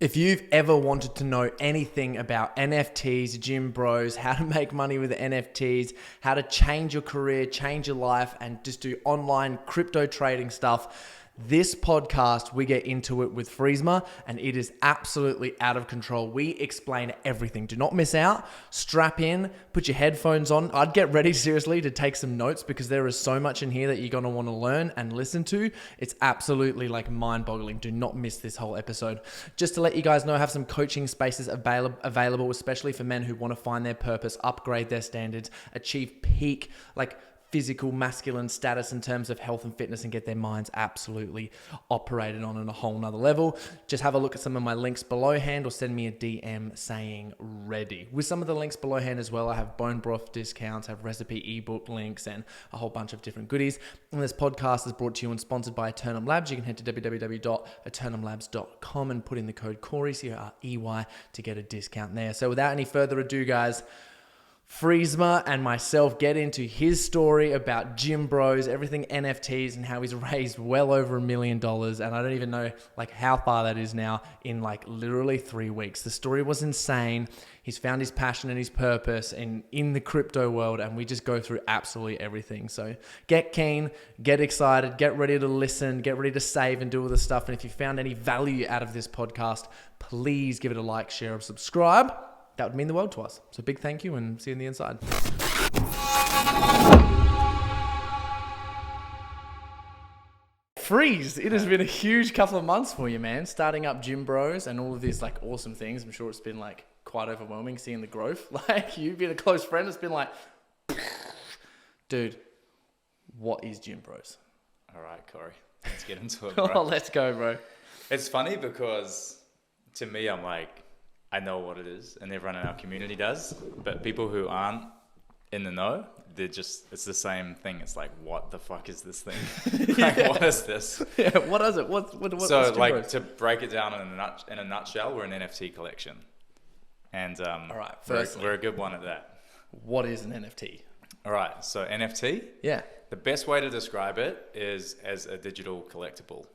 If you've ever wanted to know anything about NFTs, gym bros, how to make money with NFTs, how to change your career, change your life, and just do online crypto trading stuff, this podcast, we get into it with Friesma, and it is absolutely out of control. We explain everything. Do not miss out. Strap in, put your headphones on. I'd get ready, seriously, to take some notes because there is so much in here that you're going to want to learn and listen to. It's absolutely like mind-boggling. Do not miss this whole episode. Just to let you guys know, I have some coaching spaces available, especially for men who want to find their purpose, upgrade their standards, achieve peak, physical masculine status in terms of health and fitness, and get their minds absolutely operated on a whole nother level. Just have a look at some of my links below hand or send me a DM saying ready. With some of the links below hand as well, I have bone broth discounts, I have recipe ebook links, and a whole bunch of different goodies. And this podcast is brought to you and sponsored by Eternum Labs. You can head to www.eternumlabs.com and put in the code Corey, C-O-R-E-Y, to get a discount there. So without any further ado, guys, Friesma and myself get into his story about GYMBROs, everything NFTs, and how he's raised well over $1 million. And I don't even know how far that is now in literally 3 weeks. The story was insane. He's found his passion and his purpose in the crypto world, and we just go through absolutely everything. So get keen, get excited, get ready to listen, get ready to save and do all this stuff. And if you found any value out of this podcast, please give it a like, share, or subscribe. That would mean the world to us. So big thank you, and see you on the inside. Fries, it has been a huge couple of months for you, man. Starting up GYMBROs and all of these awesome things. I'm sure it's been quite overwhelming seeing the growth. You've been a close friend. It's been dude, what is GYMBROs? All right, Corey, let's get into it, bro. Oh, let's go, bro. It's funny because to me, I'm I know what it is, and everyone in our community does, but people who aren't in the know, it's the same thing. It's what the fuck is this thing? What is this? Yeah, what is it? What's to break it down in a nutshell, we're an NFT collection. And all right, we're a good one at that. What is an NFT? All right, so NFT? Yeah. The best way to describe it is as a digital collectible.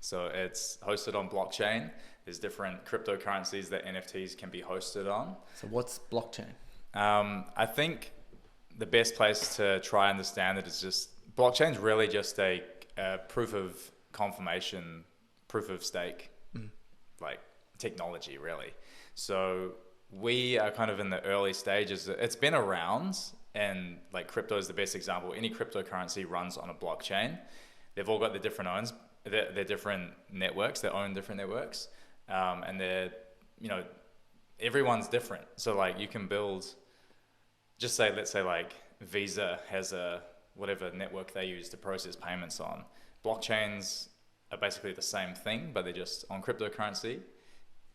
So it's hosted on blockchain. There's different cryptocurrencies that NFTs can be hosted on. So what's blockchain? I think the best place to try and understand it is just blockchain's really just a proof of confirmation, proof of stake, technology really. So we are kind of in the early stages. It's been around, and crypto is the best example. Any cryptocurrency runs on a blockchain. They've all got their different owns. They're different networks. They own different networks. And they're, everyone's different. So you can build, let's say Visa has whatever network they use to process payments on. Blockchains are basically the same thing, but they're just on cryptocurrency,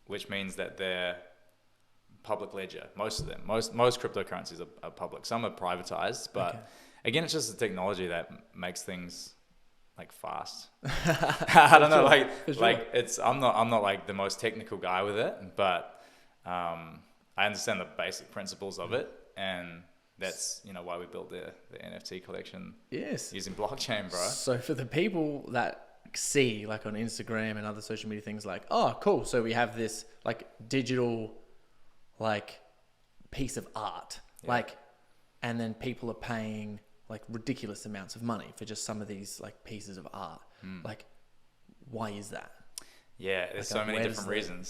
which means that they're public ledger. Most of them, most cryptocurrencies are public. Some are privatized, but Again, it's just the technology that makes things fast. I don't know, I'm not the most technical guy with it, but I understand the basic principles of it, and that's why we built the NFT collection. Yes, using blockchain, bro. So for the people that see on Instagram and other social media things, oh cool, so we have this digital piece of art, and then people are paying ridiculous amounts of money for just some of these pieces of art. Why is that? Yeah, there's so many different reasons.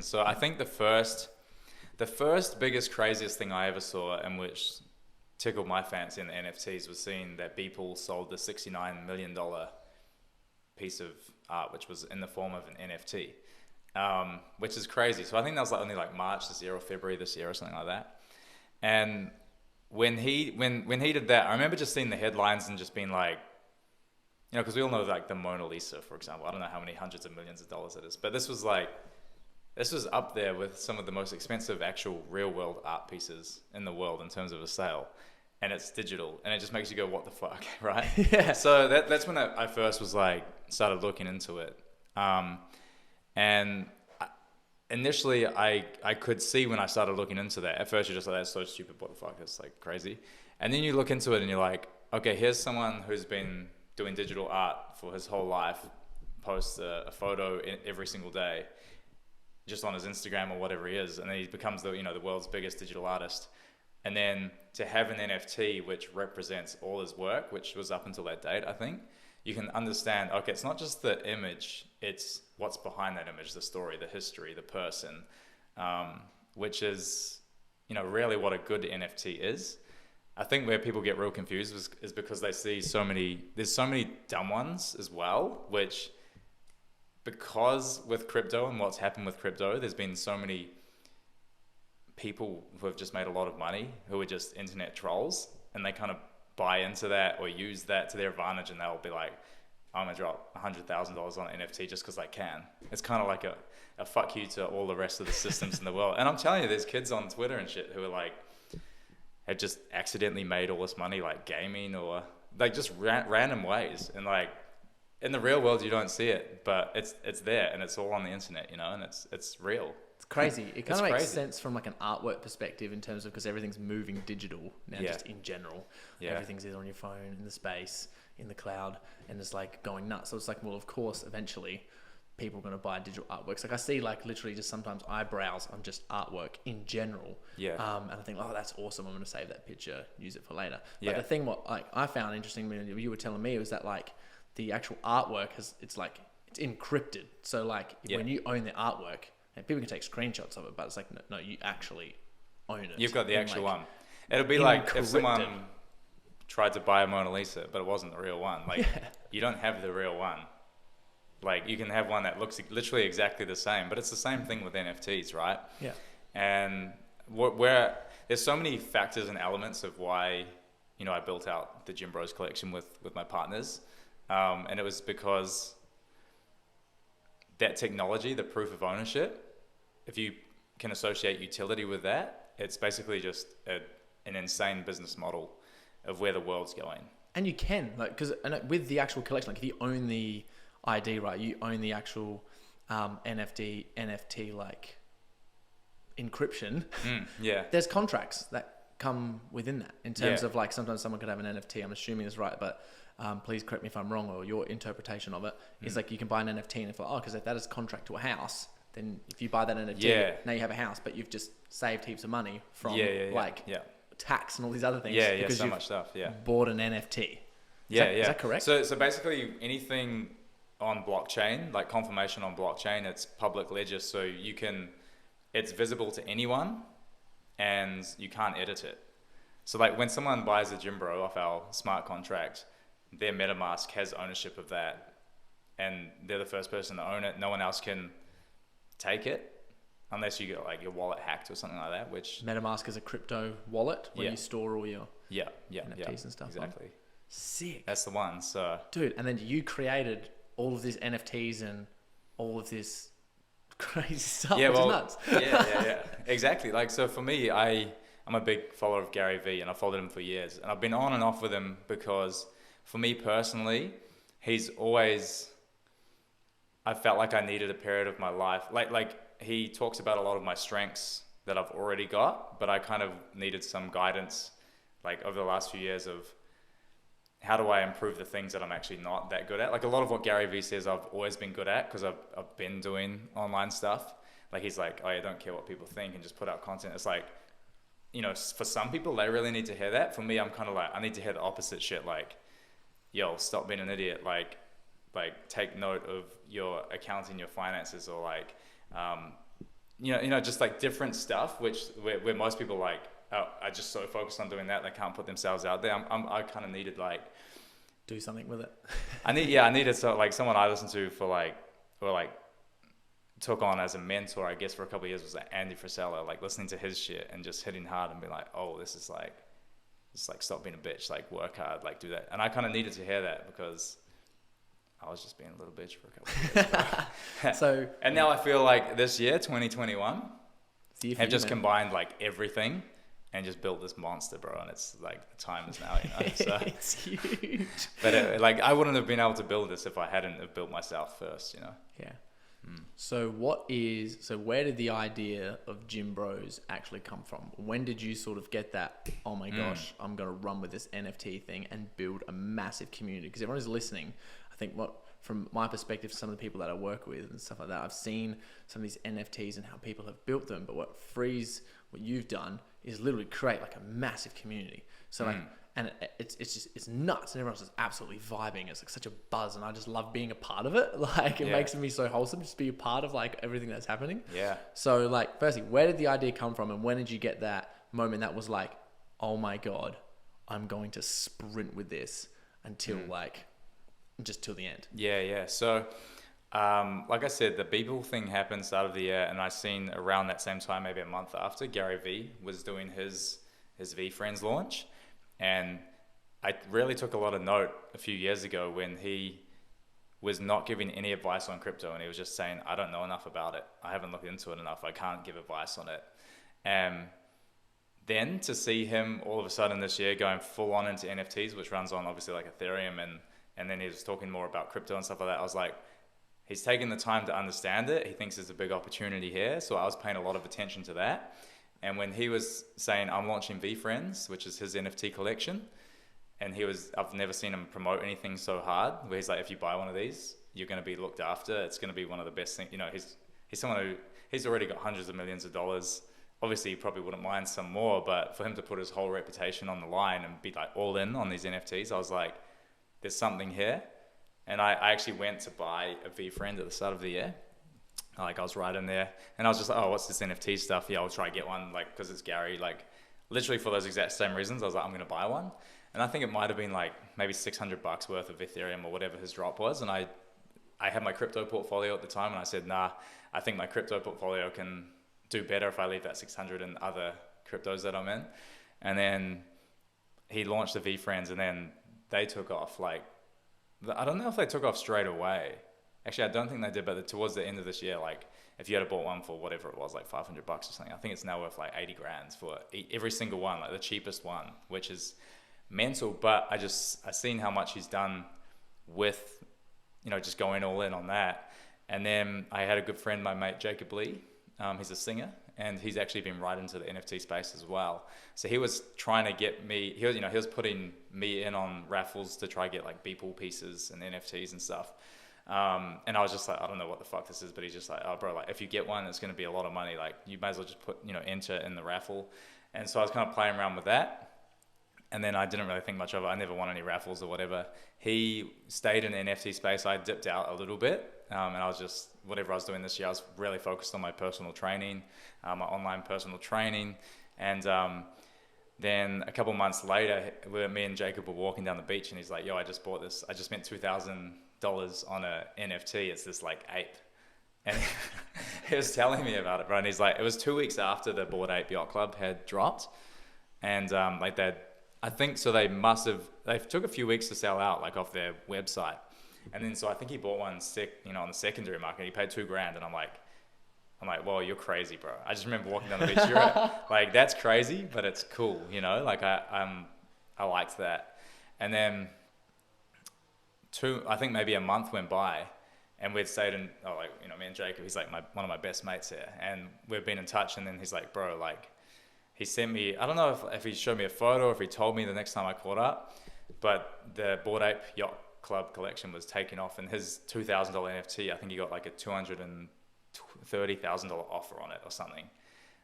So I think the first biggest, craziest thing I ever saw, and which tickled my fancy in the NFTs, was seeing that Beeple sold the $69 million piece of art, which was in the form of an NFT, which is crazy. So I think that was only March this year or February this year or something like that. And when he did that, I remember just seeing the headlines and just being because we all know the Mona Lisa, for example. I don't know how many hundreds of millions of dollars it is, but this was up there with some of the most expensive actual real world art pieces in the world in terms of a sale, and it's digital, and it just makes you go, what the fuck, right? Yeah. So that's when I first was started looking into it, and initially I could see when I started looking into that. At first you're just that's so stupid, what the fuck, that's crazy. And then you look into it and you're okay, here's someone who's been doing digital art for his whole life, posts a photo every single day, just on his Instagram or whatever he is, and then he becomes the world's biggest digital artist. And then to have an NFT which represents all his work, which was up until that date, I think, you can understand, okay, it's not just the image, it's what's behind that image, the story, the history, the person, which is, really what a good NFT is. I think where people get real confused is because they see there's so many dumb ones as well, which, because with crypto and what's happened with crypto, there's been so many people who have just made a lot of money who are just internet trolls, and they kind of buy into that or use that to their advantage, and they'll be like, I'm gonna drop $100,000 on an NFT just because I can. It's kind of like a fuck you to all the rest of the systems in the world. And I'm telling you, there's kids on Twitter and shit who are like, have just accidentally made all this money like gaming or like just random ways, and like in the real world you don't see it, but it's there, and it's all on the internet, and it's real. It's crazy. It kind of makes sense from like an artwork perspective in terms of, because everything's moving digital now, just in general. Everything's either on your phone, in the space, in the cloud, and it's like going nuts. So it's like, well, of course, eventually people are going to buy digital artworks. Like I see like literally just sometimes I browse on just artwork in general. And I think, oh, that's awesome. I'm going to save that picture, use it for later. But the thing what like I found interesting when you were telling me was that like the actual artwork it's encrypted. So like when you own the artwork, and people can take screenshots of it, but it's like, no, you actually own it. You've got the actual one. It'll be like if someone tried to buy a Mona Lisa, but it wasn't the real one. Like, you don't have the real one. Like, you can have one that looks literally exactly the same, but it's the same thing with NFTs, right? Yeah. And where there's so many factors and elements of why, I built out the GYMBROs collection with my partners. And it was because that technology, the proof of ownership, if you can associate utility with that, it's basically just an insane business model of where the world's going. And you can, like, because with the actual collection, like if you own the ID, right, you own the actual NFT like encryption. There's contracts that come within that in terms of like, sometimes someone could have an NFT. I'm assuming it's right, but please correct me if I'm wrong, or your interpretation of it is like you can buy an NFT and it's like, because if that is contract to a house, then if you buy that NFT, now you have a house, but you've just saved heaps of money from tax and all these other things. Because so much stuff. Bought an NFT. Is that correct? So basically anything on blockchain, like confirmation on blockchain, it's public ledger, so it's visible to anyone and you can't edit it. So like when someone buys a GYMBRO off our smart contract, their MetaMask has ownership of that, and they're the first person to own it. No one else can take it unless you get like your wallet hacked or something like that. Which MetaMask is a crypto wallet where you store all your NFTs and stuff. Exactly. Sick. That's the one. So dude, and then you created all of these NFTs and all of this crazy stuff. Which is nuts. Exactly. Like, so for me, I'm a big follower of Gary Vee, and I've followed him for years, and I've been on and off with him because, for me personally, I felt like I needed a period of my life. Like he talks about a lot of my strengths that I've already got, but I kind of needed some guidance, like over the last few years, of how do I improve the things that I'm actually not that good at. Like a lot of what Gary Vee says I've always been good at because I've been doing online stuff. Like he's like, oh, you don't care what people think and just put out content. It's like, for some people, they really need to hear that. For me, I'm kind of like, I need to hear the opposite shit. Like, yo, stop being an idiot. Like take note of your accounting, your finances, or like, just like different stuff, where most people like, are just so focused on doing that, they can't put themselves out there. I kind of needed like, do something with it. I needed someone I listened to or took on as a mentor, I guess, for a couple of years was like Andy Frisella, like listening to his shit and just hitting hard and be like, oh, this is like stop being a bitch, like work hard, like do that. And I kind of needed to hear that because I was just being a little bitch for a couple of years. And now I feel like this year, 2021, have just combined like everything and just built this monster, bro. And it's like, the time is now, So it's huge. But I wouldn't have been able to build this if I hadn't have built myself first, Yeah. So where did the idea of GYMBROs actually come from? When did you sort of get that, oh my gosh, I'm going to run with this NFT thing and build a massive community? Because everyone who's listening, I think from my perspective, some of the people that I work with and stuff like that, I've seen some of these NFTs and how people have built them. But what you've done is literally create like a massive community. So like, and it's nuts, and everyone's just absolutely vibing. It's like such a buzz, and I just love being a part of it. Like it makes me so wholesome just to be a part of like everything that's happening. Yeah. So like, firstly, where did the idea come from, and when did you get that moment that was like, oh my God, I'm going to sprint with this until just till the end? Yeah. So, like I said, the Beeple thing happened start of the year, and I seen around that same time, maybe a month after, Gary V was doing his V Friends launch. And I really took a lot of note a few years ago when he was not giving any advice on crypto, and he was just saying, I don't know enough about it. I haven't looked into it enough. I can't give advice on it. And then to see him all of a sudden this year going full on into NFTs, which runs on obviously like Ethereum, and then he was talking more about crypto and stuff like that. I was like, he's taking the time to understand it. He thinks there's a big opportunity here. So I was paying a lot of attention to that. And when he was saying, I'm launching V Friends, which is his NFT collection, and I've never seen him promote anything so hard, where he's like, if you buy one of these, you're going to be looked after. It's going to be one of the best things. You know, he's someone he's already got hundreds of millions of dollars. Obviously, he probably wouldn't mind some more, but for him to put his whole reputation on the line and be like all in on these NFTs, I was like, there's something here. And I actually went to buy a V Friend at the start of the year. Like I was right in there, and I was just like, oh, what's this NFT stuff? Yeah, I'll try to get one, like, because it's Gary. Like, literally for those exact same reasons, I was like, I'm going to buy one. And I think it might have been like maybe $600 worth of Ethereum or whatever his drop was. And I had my crypto portfolio at the time, and I said, nah, I think my crypto portfolio can do better if I leave that 600 in other cryptos that I'm in. And then he launched the V Friends, and then they took off. Like, I don't know if they took off straight away. Actually, I don't think they did, but towards the end of this year, like if you had bought one for whatever it was, like $500 or something, I think it's now worth like 80 grand for every single one, like the cheapest one, which is mental. But I seen how much he's done with, just going all in on that. And then I had a good friend, my mate Jacob Lee. He's a singer, and he's actually been right into the NFT space as well. So he was trying to get me. He was putting me in on raffles to try to get like Beeple pieces and NFTs and stuff. And I was just like, I don't know what the fuck this is, but he's just like, oh bro, like if you get one, it's going to be a lot of money. Like you might as well just enter in the raffle. And so I was kind of playing around with that. And then I didn't really think much of it. I never won any raffles or whatever. He stayed in the NFT space. I dipped out a little bit. And I was just, whatever I was doing this year, I was really focused on my personal training, my online personal training. And then a couple months later, me and Jacob were walking down the beach, and he's like, yo, I just bought this. I just spent $2,000 on a NFT. It's this like ape. And he was telling me about it, bro. And he's like, it was 2 weeks after the Bored Ape Yacht Club had dropped. And I think so they took a few weeks to sell out, like off their website. And then so I think he bought one on the secondary market. He paid $2,000, and I'm like, well, you're crazy, bro. I just remember walking down the beach. Like, that's crazy, but it's cool, Like I liked that. And then I think maybe a month went by, and we'd stayed in, me and Jacob, he's like one of my best mates here, and we've been in touch. And then he's like, bro, like, he sent me, I don't know if he showed me a photo or if he told me the next time I caught up, but the Bored Ape Yacht Club collection was taking off, and his $2,000 NFT, I think he got like a $230,000 offer on it or something.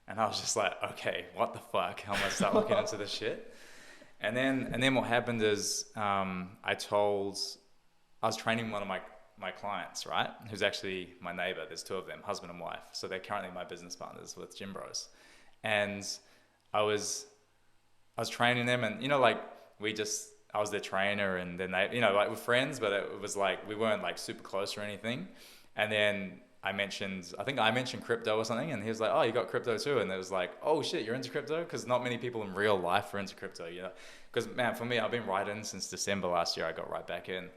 And I was just like, okay, what the fuck? How am I start looking into this shit? And then what happened is I was training one of my clients, right? Who's actually my neighbor. There's two of them, husband and wife. So they're currently my business partners with GYMBROs. And I was training them, and I was their trainer, and then they, we're friends, but it was like, we weren't like super close or anything. And then I mentioned crypto or something, and he was like, oh, you got crypto too? And it was like, oh shit, you're into crypto? Because not many people in real life are into crypto, Because man, for me, I've been right in since December last year. I got right back in,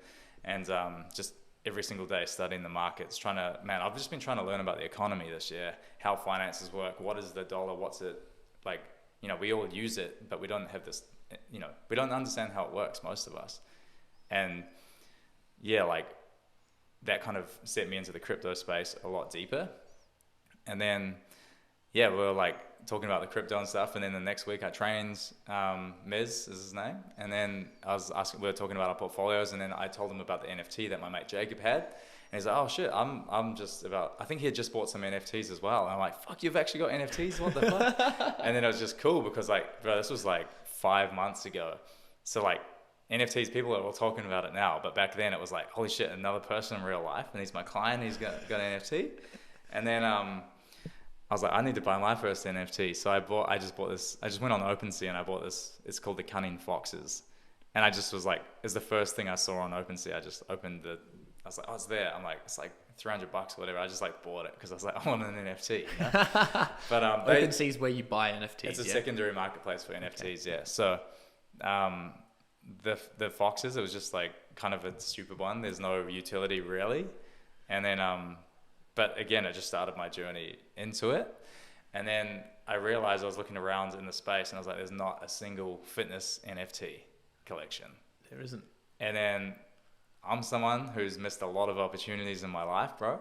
and just every single day studying the markets, I've just been trying to learn about the economy this year, how finances work, what is the dollar, what's it like, we all use it, but we don't have this, we don't understand how it works, most of us. And yeah, like that kind of set me into the crypto space a lot deeper. And then, yeah, we were like talking about the crypto and stuff. And then the next week I trained Miz is his name. And then we were talking about our portfolios, and then I told him about the NFT that my mate Jacob had. And he's like, oh shit, I think he had just bought some NFTs as well. And I'm like, fuck, you've actually got NFTs? What the fuck? And then it was just cool because like, bro, this was like 5 months ago. So like NFTs, people are all talking about it now. But back then it was like, holy shit, another person in real life. And he's my client, he's got an NFT. And then I was like, I need to buy my first NFT. So I just went on OpenSea and I bought this. It's called the Cunning Foxes. And I just was like, it's the first thing I saw on OpenSea. I just opened I was like, oh, it's there. I'm like, it's like $300 or whatever. I just like bought it because I was like, I want an NFT. You know? But OpenSea is where you buy NFTs. It's a secondary marketplace for NFTs. Yeah. So the Foxes, it was just like kind of a stupid one. There's no utility really. And then but again, it just started my journey into it. And then I realized I was looking around in the space and I was like, there's not a single fitness NFT collection. There isn't. And then I'm someone who's missed a lot of opportunities in my life, bro.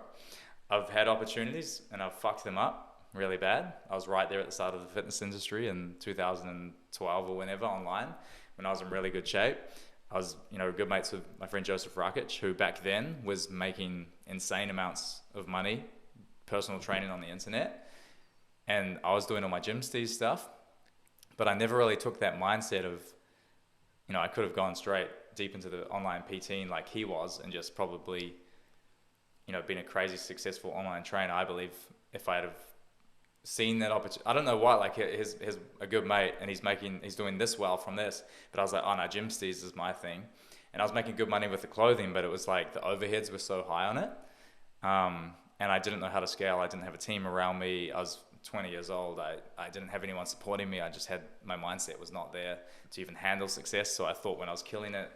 I've had opportunities and I've fucked them up really bad. I was right there at the start of the fitness industry in 2012 or whenever, online, when I was in really good shape. I was, good mates with my friend Joseph Rakic, who back then was making insane amounts of money, personal training on the internet. And I was doing all my GYMBROs stuff, but I never really took that mindset of, I could have gone straight deep into the online PTing like he was and just probably, been a crazy successful online trainer. I believe if I had have seen that opportunity, I don't know why, like he's a good mate and he's doing this well from this, but I was like, oh no, GYMBROs is my thing. And I was making good money with the clothing, but it was like the overheads were so high on it. And I didn't know how to scale. I didn't have a team around me. I was 20 years old. I didn't have anyone supporting me. I just had, my mindset was not there to even handle success. So I thought when I was killing it,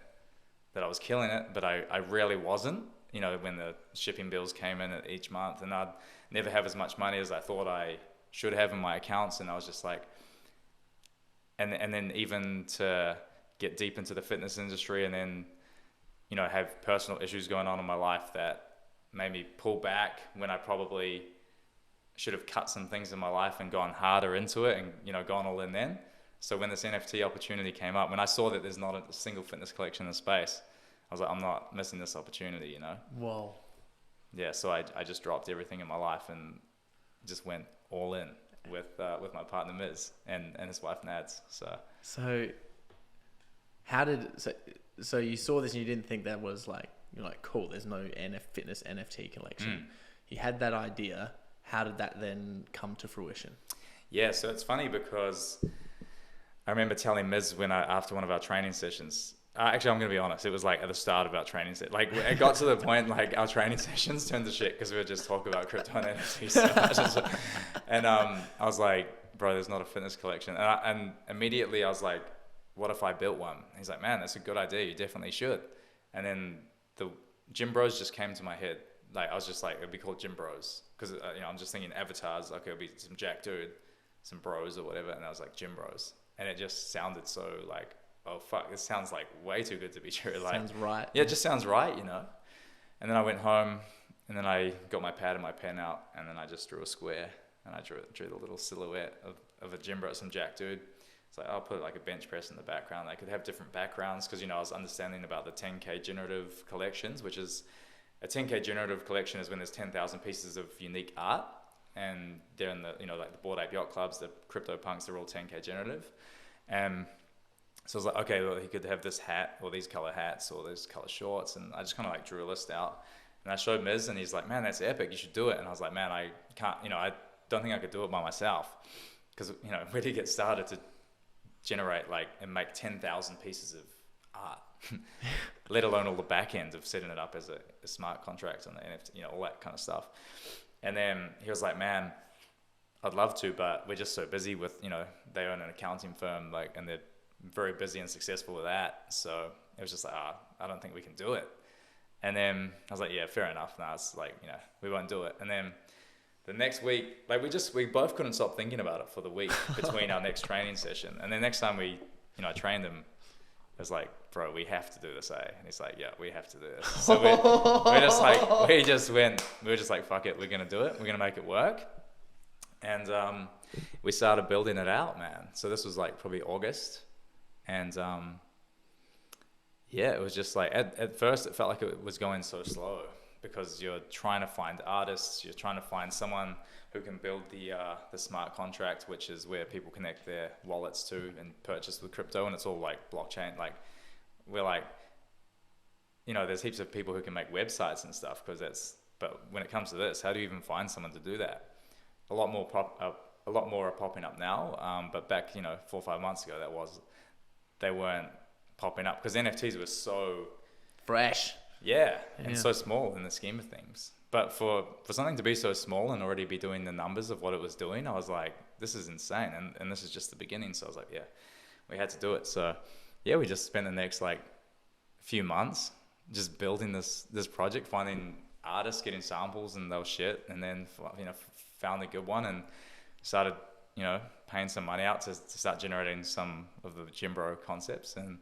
that I was killing it, but I really wasn't, when the shipping bills came in each month, and I'd never have as much money as I thought I should have in my accounts. And I was just like, and then even to get deep into the fitness industry and then, have personal issues going on in my life that made me pull back when I probably should have cut some things in my life and gone harder into it and, gone all in then. So when this NFT opportunity came up, when I saw that there's not a single fitness collection in the space, I was like, I'm not missing this opportunity, Whoa. Yeah, so I just dropped everything in my life and just went all in with my partner Miz and his wife Nads. So you saw this and you didn't think that was like, you're like, cool, there's no fitness NFT collection. You had that idea. How did that then come to fruition? Yeah, so it's funny because I remember telling Miz after one of our training sessions, actually, I'm going to be honest, it was like at the start of our training set. Like it got to the point, like our training sessions turned to shit because we would just talk about crypto and NFTs so much. And I was like, bro, there's not a fitness collection. And immediately I was like, what if I built one? And he's like, man, that's a good idea. You definitely should. And then the GYMBROs just came to my head. Like I was just like, it'd be called GYMBROs because I'm just thinking avatars. Okay, it'll be some jack dude, some bros or whatever. And I was like GYMBROs. And it just sounded so like, oh fuck, this sounds like way too good to be true. Like, sounds right. Yeah, it just sounds right, And then I went home and then I got my pad and my pen out and then I just drew a square and I drew the little silhouette of a GYMBRO, some jack dude. It's like, I'll put like a bench press in the background. They could have different backgrounds because, I was understanding about the 10K generative collections, which is a 10K generative collection is when there's 10,000 pieces of unique art and they're in the, like the Bored Ape Yacht Clubs, the crypto punks, they're all 10K generative. And so I was like, okay, well, he could have this hat or these color hats or these color shorts. And I just kind of like drew a list out and I showed Miz and he's like, man, that's epic. You should do it. And I was like, man, I can't, I don't think I could do it by myself because, where do you get started to generate like and make 10,000 pieces of art, let alone all the back end of setting it up as a smart contract on the NFT, all that kind of stuff. And then he was like, man, I'd love to, but we're just so busy with, they own an accounting firm, like, and they're very busy and successful with that. So it was just like, I don't think we can do it. And then I was like, yeah, fair enough. No, it's like, we won't do it. And then the next week, like we both couldn't stop thinking about it for the week between our next training session. And then next time we, I trained him, it was like, bro, we have to do this, eh? And he's like, yeah, we have to do this. So we were just like, fuck it, we're going to do it. We're going to make it work. And we started building it out, man. So this was like probably August. And yeah, it was just like, at first it felt like it was going so slow because you're trying to find artists, you're trying to find someone who can build the smart contract, which is where people connect their wallets to and purchase with crypto. And it's all like blockchain. Like we're like, you know, there's heaps of people who can make websites and stuff but when it comes to this, how do you even find someone to do that? A lot more are popping up now. But back, 4 or 5 months ago, they weren't popping up because NFTs were so fresh. Yeah, and so small in the scheme of things. But for something to be so small and already be doing the numbers of what it was doing, I was like, this is insane. And this is just the beginning. So I was like, yeah, we had to do it. So yeah, we just spent the next like few months just building this project, finding artists, getting samples and they'll shit. And then, found a good one and started, paying some money out to start generating some of the GYMBRO concepts. And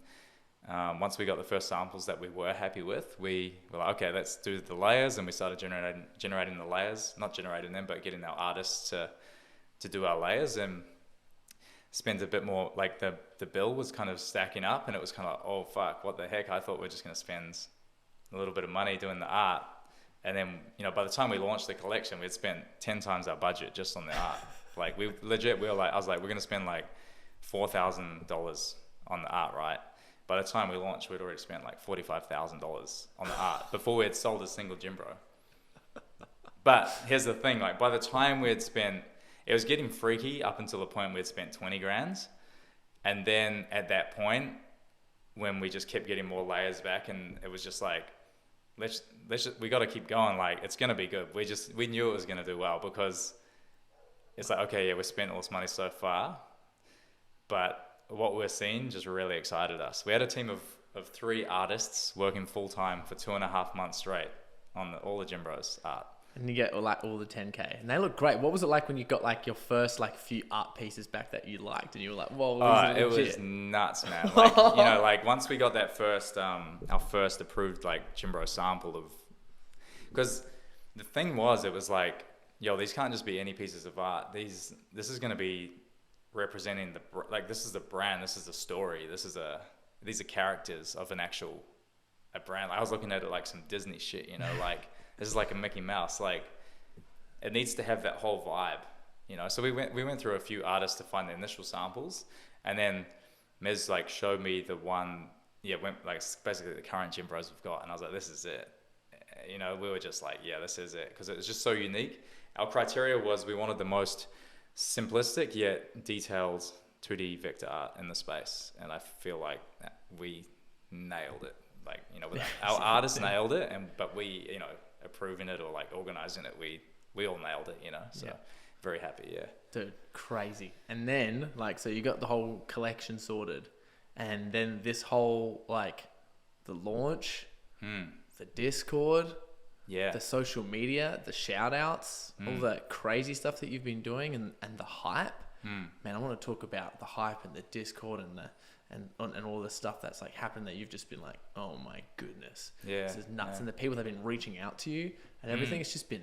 once we got the first samples that we were happy with, we were like, okay, let's do the layers. And we started generating the layers, not generating them, but getting our artists to do our layers and spend a bit more. Like the bill was kind of stacking up and it was kind of like, oh fuck, what the heck? I thought we were just going to spend a little bit of money doing the art. And then, by the time we launched the collection, we'd spent 10 times our budget just on the art. Like I was like, we're going to spend like $4,000 on the art, right? By the time we launched, we'd already spent like $45,000 on the art before we had sold a single GYMBRO. But here's the thing, like by the time we had spent, it was getting freaky up until the point we had spent 20 grand. And then at that point, when we just kept getting more layers back and it was just like, we got to keep going. Like it's going to be good. We knew it was going to do well because it's like, okay, yeah, we spent all this money so far, but what we're seeing just really excited us. We had a team of 3 artists working full time for 2.5 months straight on all the GYMBROs art. And you get all the 10K and they look great. What was it like when you got like your first like few art pieces back that you liked and you were like, whoa, it was nuts, man. Like, like once we got that first, our first approved like GYMBRO sample because the thing was, it was like, yo, these can't just be any pieces of art. This is going to be representing this is the brand, this is the story, these are characters of a brand. Like, I was looking at it like some Disney shit, like this is like a Mickey Mouse. Like it needs to have that whole vibe, So we went through a few artists to find the initial samples, and then Mez like showed me the one, like basically the current GYMBROs we've got, and I was like, this is it. We were just like, yeah, this is it, because it was just so unique. Our criteria was we wanted the most simplistic yet detailed 2D vector art in the space, and I feel like we nailed it. Like, our artists nailed it, but we, approving it or like organizing it, we all nailed it, So very happy, yeah. Dude, crazy. And then so you got the whole collection sorted, and then this whole the launch, the Discord, the social media, the shout outs, all that crazy stuff that you've been doing and the hype. Man, I want to talk about the hype and the Discord and all the stuff that's happened that you've just been like, oh my goodness. Yeah. This is nuts. And the people that have been reaching out to you and everything, it's just been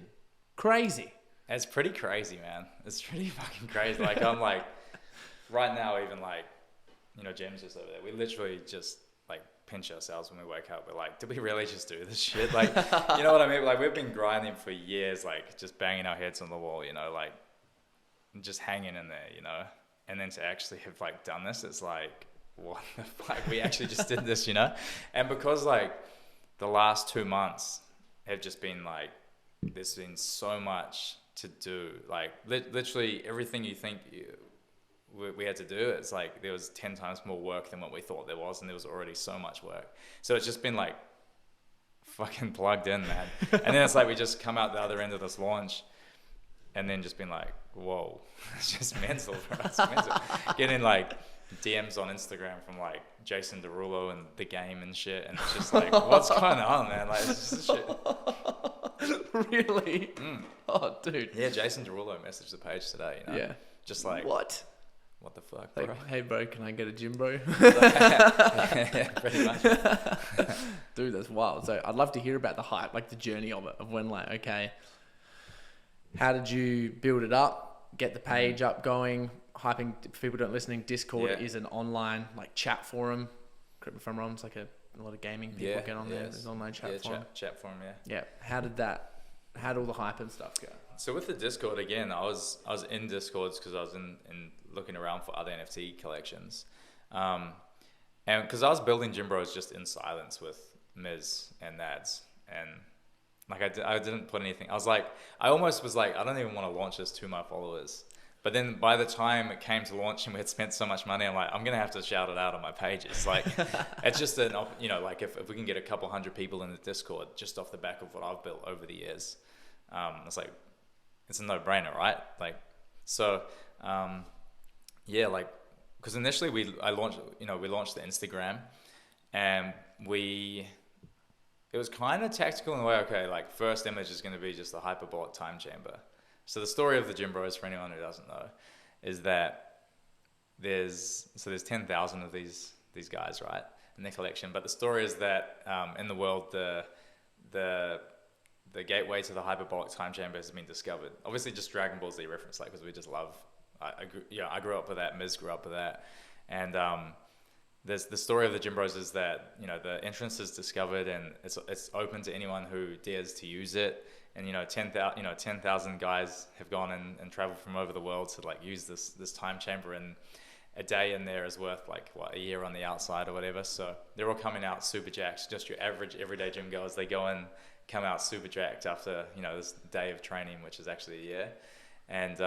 crazy. It's pretty crazy, man. It's pretty fucking crazy. I'm like, right now, even James just over there, we literally just pinch ourselves when we wake up. We're like, did we really just do this shit? You know what I mean? We've been grinding for years, just banging our heads on the wall, just hanging in there, and then to actually have done this, it's like, what the fuck? We actually just did this, And because the last 2 months have just been there's been so much to do, literally everything you think we had to do, it's there was 10 times more work than what we thought there was, and there was already so much work. So it's just been fucking plugged in, man. And then it's we just come out the other end of this launch and then just been whoa, it's just mental for us. Mental. Getting DMs on Instagram from Jason Derulo and The Game and shit, and it's just what's going on, man? It's just shit. Really? Oh, dude. Yeah, Jason Derulo messaged the page today, Yeah. Just what the fuck, bro? Hey, bro, can I get a GYMBRO? Yeah, pretty much. Dude, that's wild. So I'd love to hear about the hype, the journey of it, of when okay, how did you build it up? get the page up going, hyping. If people don't listening, Discord Yeah. is an online like chat forum. Correct me if I'm wrong. It's like a lot of gaming people get on there. There's an online chat forum. Chat forum, yeah. Yeah. How did all the hype and stuff go? So with the Discord, again, I was in Discords because I was in looking around for other NFT collections. And because I was building GYMBROs just in silence with Miz and Nads. And like I didn't put anything. I almost was like, I don't even want to launch this to my followers. But then by the time it came to launch and we had spent so much money, I'm like, I'm going to have to shout it out on my pages. Like, it's just like if we can get a couple hundred people in the Discord just off the back of what I've built over the years, it's like, it's a no-brainer, right? Like, so, because initially we launched the Instagram, and it was kind of tactical in the way, okay, like first image is going to be just a hyperbolic time chamber. So the story of the GYMBROs, for anyone who doesn't know, is that there's 10,000 of these guys, right, in their collection. But the story is that in the world, the gateway to the hyperbolic time chamber has been discovered. Obviously, just Dragon Ball Z reference, like, because we just love. I grew up with that. Miz grew up with that, and there's the story of the GYMBROs is that the entrance is discovered and it's open to anyone who dares to use it. And 10,000 guys have gone and traveled from over the world to like use this time chamber, and a day in there is worth like a year on the outside or whatever. So they're all coming out super jacked, just your average everyday gym goers. They go in, come out super jacked after this day of training, which is actually a year, and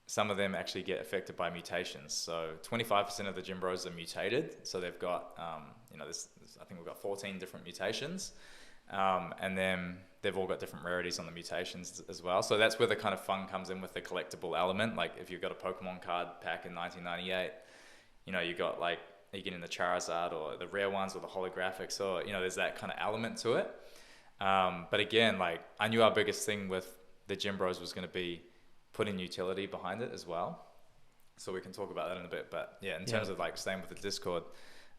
some of them actually get affected by mutations. So 25% of the GYMBROs are mutated. So they've got I think we've got 14 different mutations, and then they've all got different rarities on the mutations as well. So that's where the kind of fun comes in with the collectible element. Like if you've got a Pokemon card pack in 1998, you got like, you get in the Charizard or the rare ones or the holographics, or, there's that kind of element to it. But again, like I knew our biggest thing with the GYMBROs was going to be putting utility behind it as well. So we can talk about that in a bit. But yeah, in terms of like staying with the Discord,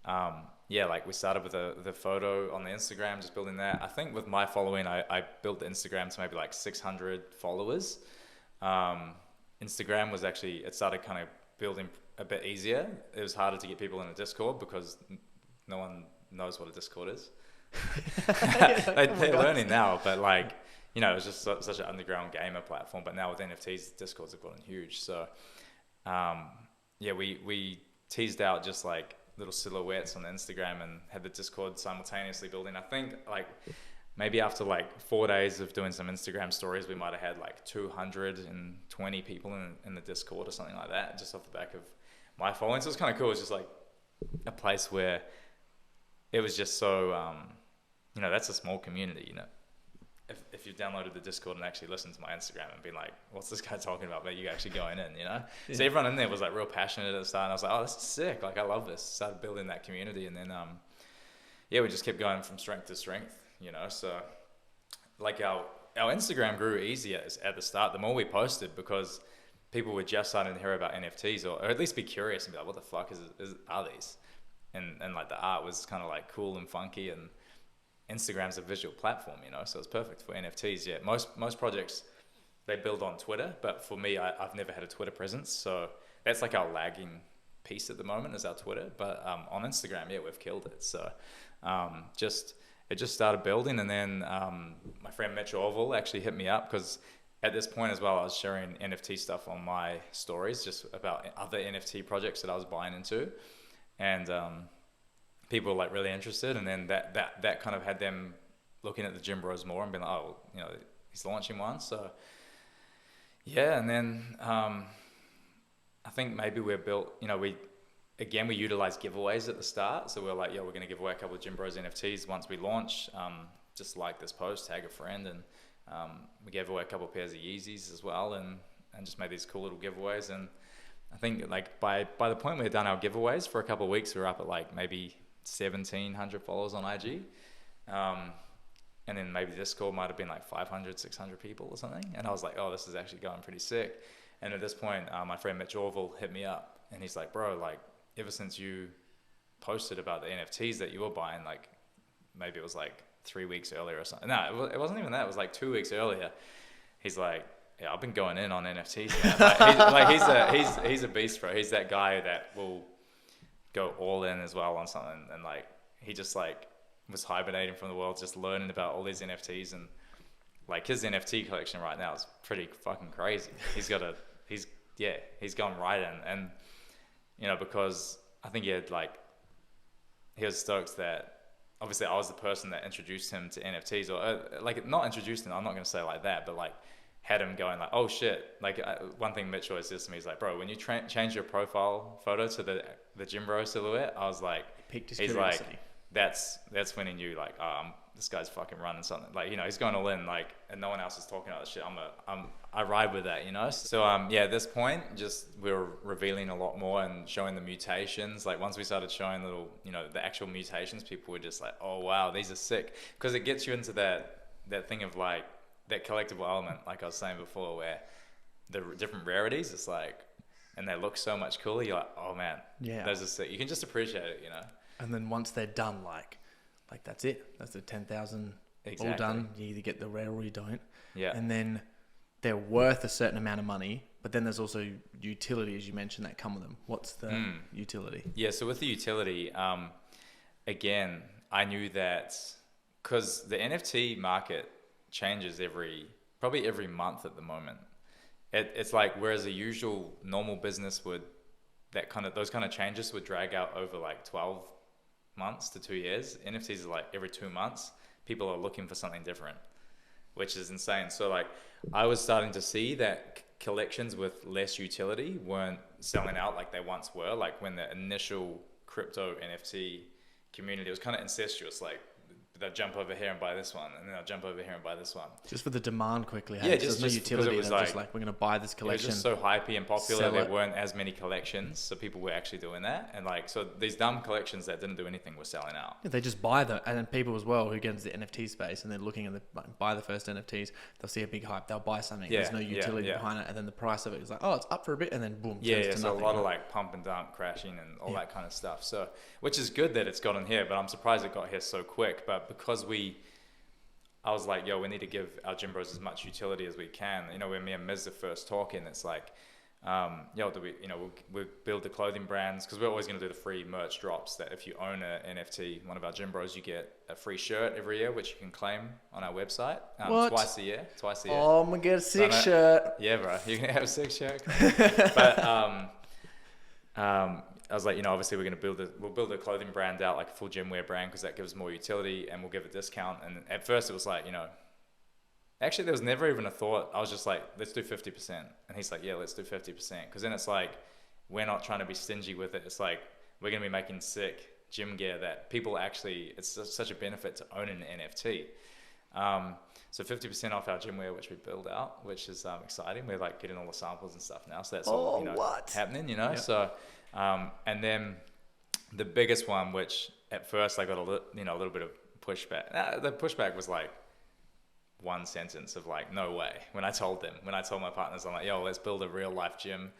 like we started with the photo on the Instagram, just building that. I think with my following, I built the Instagram to maybe like 600 followers. Instagram was actually, it started kind of building a bit easier. It was harder to get people in a Discord because no one knows what a Discord is. They're learning now, but like, it was just such an underground gamer platform. But now with NFTs, Discords have gotten huge. So, we teased out just like little silhouettes on the Instagram and had the Discord simultaneously building. I think like maybe after like 4 days of doing some Instagram stories, we might have had like 220 people in the Discord or something like that, just off the back of my following. So it was kind of cool. It's just like a place where it was just so, that's a small community, If you downloaded the Discord and actually listened to my Instagram and been like, what's this guy talking about? But you actually going in, Yeah. So everyone in there was like real passionate at the start. And I was like, oh, this is sick. Like, I love this. Started building that community. And then, we just kept going from strength to strength, So like our Instagram grew easier at the start, the more we posted, because people were just starting to hear about NFTs or at least be curious and be like, what the fuck are these? And like the art was kind of like cool and funky, and Instagram's a visual platform, so it's perfect for NFTs. Yeah, most projects, they build on Twitter, but for me, I've never had a Twitter presence, so that's like our lagging piece at the moment is our Twitter. But on Instagram, we've killed it. So it just started building, and then my friend Mitch Orville actually hit me up, because at this point as well, I was sharing NFT stuff on my stories, just about other NFT projects that I was buying into, and people were like really interested, and then that kind of had them looking at the GYMBROs more and being like, oh, he's launching one. So yeah, and then I think maybe we're built, we utilize giveaways at the start. So we're like, we're going to give away a couple of GYMBROs NFTs once we launch, just like this post, tag a friend, and we gave away a couple of pairs of Yeezys as well, and just made these cool little giveaways. And I think like by the point we had done our giveaways for a couple of weeks, we were up at like maybe 1,700 followers on IG, and then maybe Discord might have been like 500, 600 people or something. And I was like, oh, this is actually going pretty sick. And at this point, my friend Mitch Orville hit me up, and he's like, bro, like ever since you posted about the NFTs that you were buying, like maybe it was like 3 weeks earlier or something. No, it wasn't even that. It was like 2 weeks earlier. He's like, yeah, I've been going in on NFTs, man. He's a beast, bro. He's that guy that will go all in as well on something, and like he just like was hibernating from the world, just learning about all these NFTs, and like his NFT collection right now is pretty fucking crazy. He's gone right in, and you know, because I think he was stoked that obviously I was the person that introduced him to NFTs, or like not introduced him, I'm not going to say like that, but like had him going like, oh shit. Like one thing Mitch always says to me is like, bro, when you change your profile photo to the GYMBRO silhouette, I was like, he's like, that's when he knew like, this guy's fucking running something. Like, you know, he's going all in, like, and no one else is talking about this shit. I ride with that, you know? So, yeah, at this point, just we were revealing a lot more and showing the mutations. Like, once we started showing little, you know, the actual mutations, people were just like, oh, wow, these are sick. Because it gets you into that thing of, like, that collectible element, like I was saying before, where the different rarities, it's like, and they look so much cooler. You're like, oh, man, those are sick. You can just appreciate it, you know? And then once they're done, like that's it. That's the 10,000 all done. You either get the rare or you don't. Yeah. And then they're worth a certain amount of money, but then there's also utility, as you mentioned, that come with them. What's the utility? Yeah. So with the utility, again, I knew that because the NFT market changes probably every month at the moment. It's like, whereas a usual normal business those kind of changes would drag out over like 12 months to 2 years. NFTs are like every 2 months, people are looking for something different, which is insane. So like I was starting to see that collections with less utility weren't selling out like they once were. Like when the initial crypto NFT community was kind of incestuous, like they'll jump over here and buy this one, and then they'll jump over here and buy this one. Just for the demand quickly. Hey? Yeah, just no utility. It was just like, we're going to buy this collection. It was just so hypey and popular. There weren't as many collections, so people were actually doing that. And like, so these dumb collections that didn't do anything were selling out. Yeah, they just buy them. And then people as well who get into the NFT space and they're looking at buy the first NFTs, they'll see a big hype, they'll buy something. There's no utility behind it. And then the price of it is like, oh, it's up for a bit, and then boom, turns to so nothing. A lot of like pump and dump crashing and all that kind of stuff. So, which is good that it's gotten here, but I'm surprised it got here so quick. But because I was like, yo, we need to give our GYMBROs as much utility as we can. You know, when me and Miz are first talking, it's like, we'll build the clothing brands, because we're always going to do the free merch drops that if you own an NFT, one of our GYMBROs, you get a free shirt every year, which you can claim on our website twice a year. Oh, I'm going to get a sick shirt. Yeah, bro. You can have a sick shirt. But I was like, you know, obviously we'll build a clothing brand out, like a full gym wear brand, because that gives more utility, and we'll give a discount. And at first it was like, you know, actually there was never even a thought. I was just like, let's do 50%. And he's like, yeah, let's do 50%. Because then it's like, we're not trying to be stingy with it. It's like, we're going to be making sick gym gear that people actually, it's such a benefit to own an NFT. So 50% off our gym wear, which we build out, which is exciting. We're like getting all the samples and stuff now. So that's all, you know, happening, you know? Yep. So, and then the biggest one, which at first I got a little bit of pushback. The pushback was like one sentence of like, no way. When I told my partners, I'm like, yo, let's build a real life gym,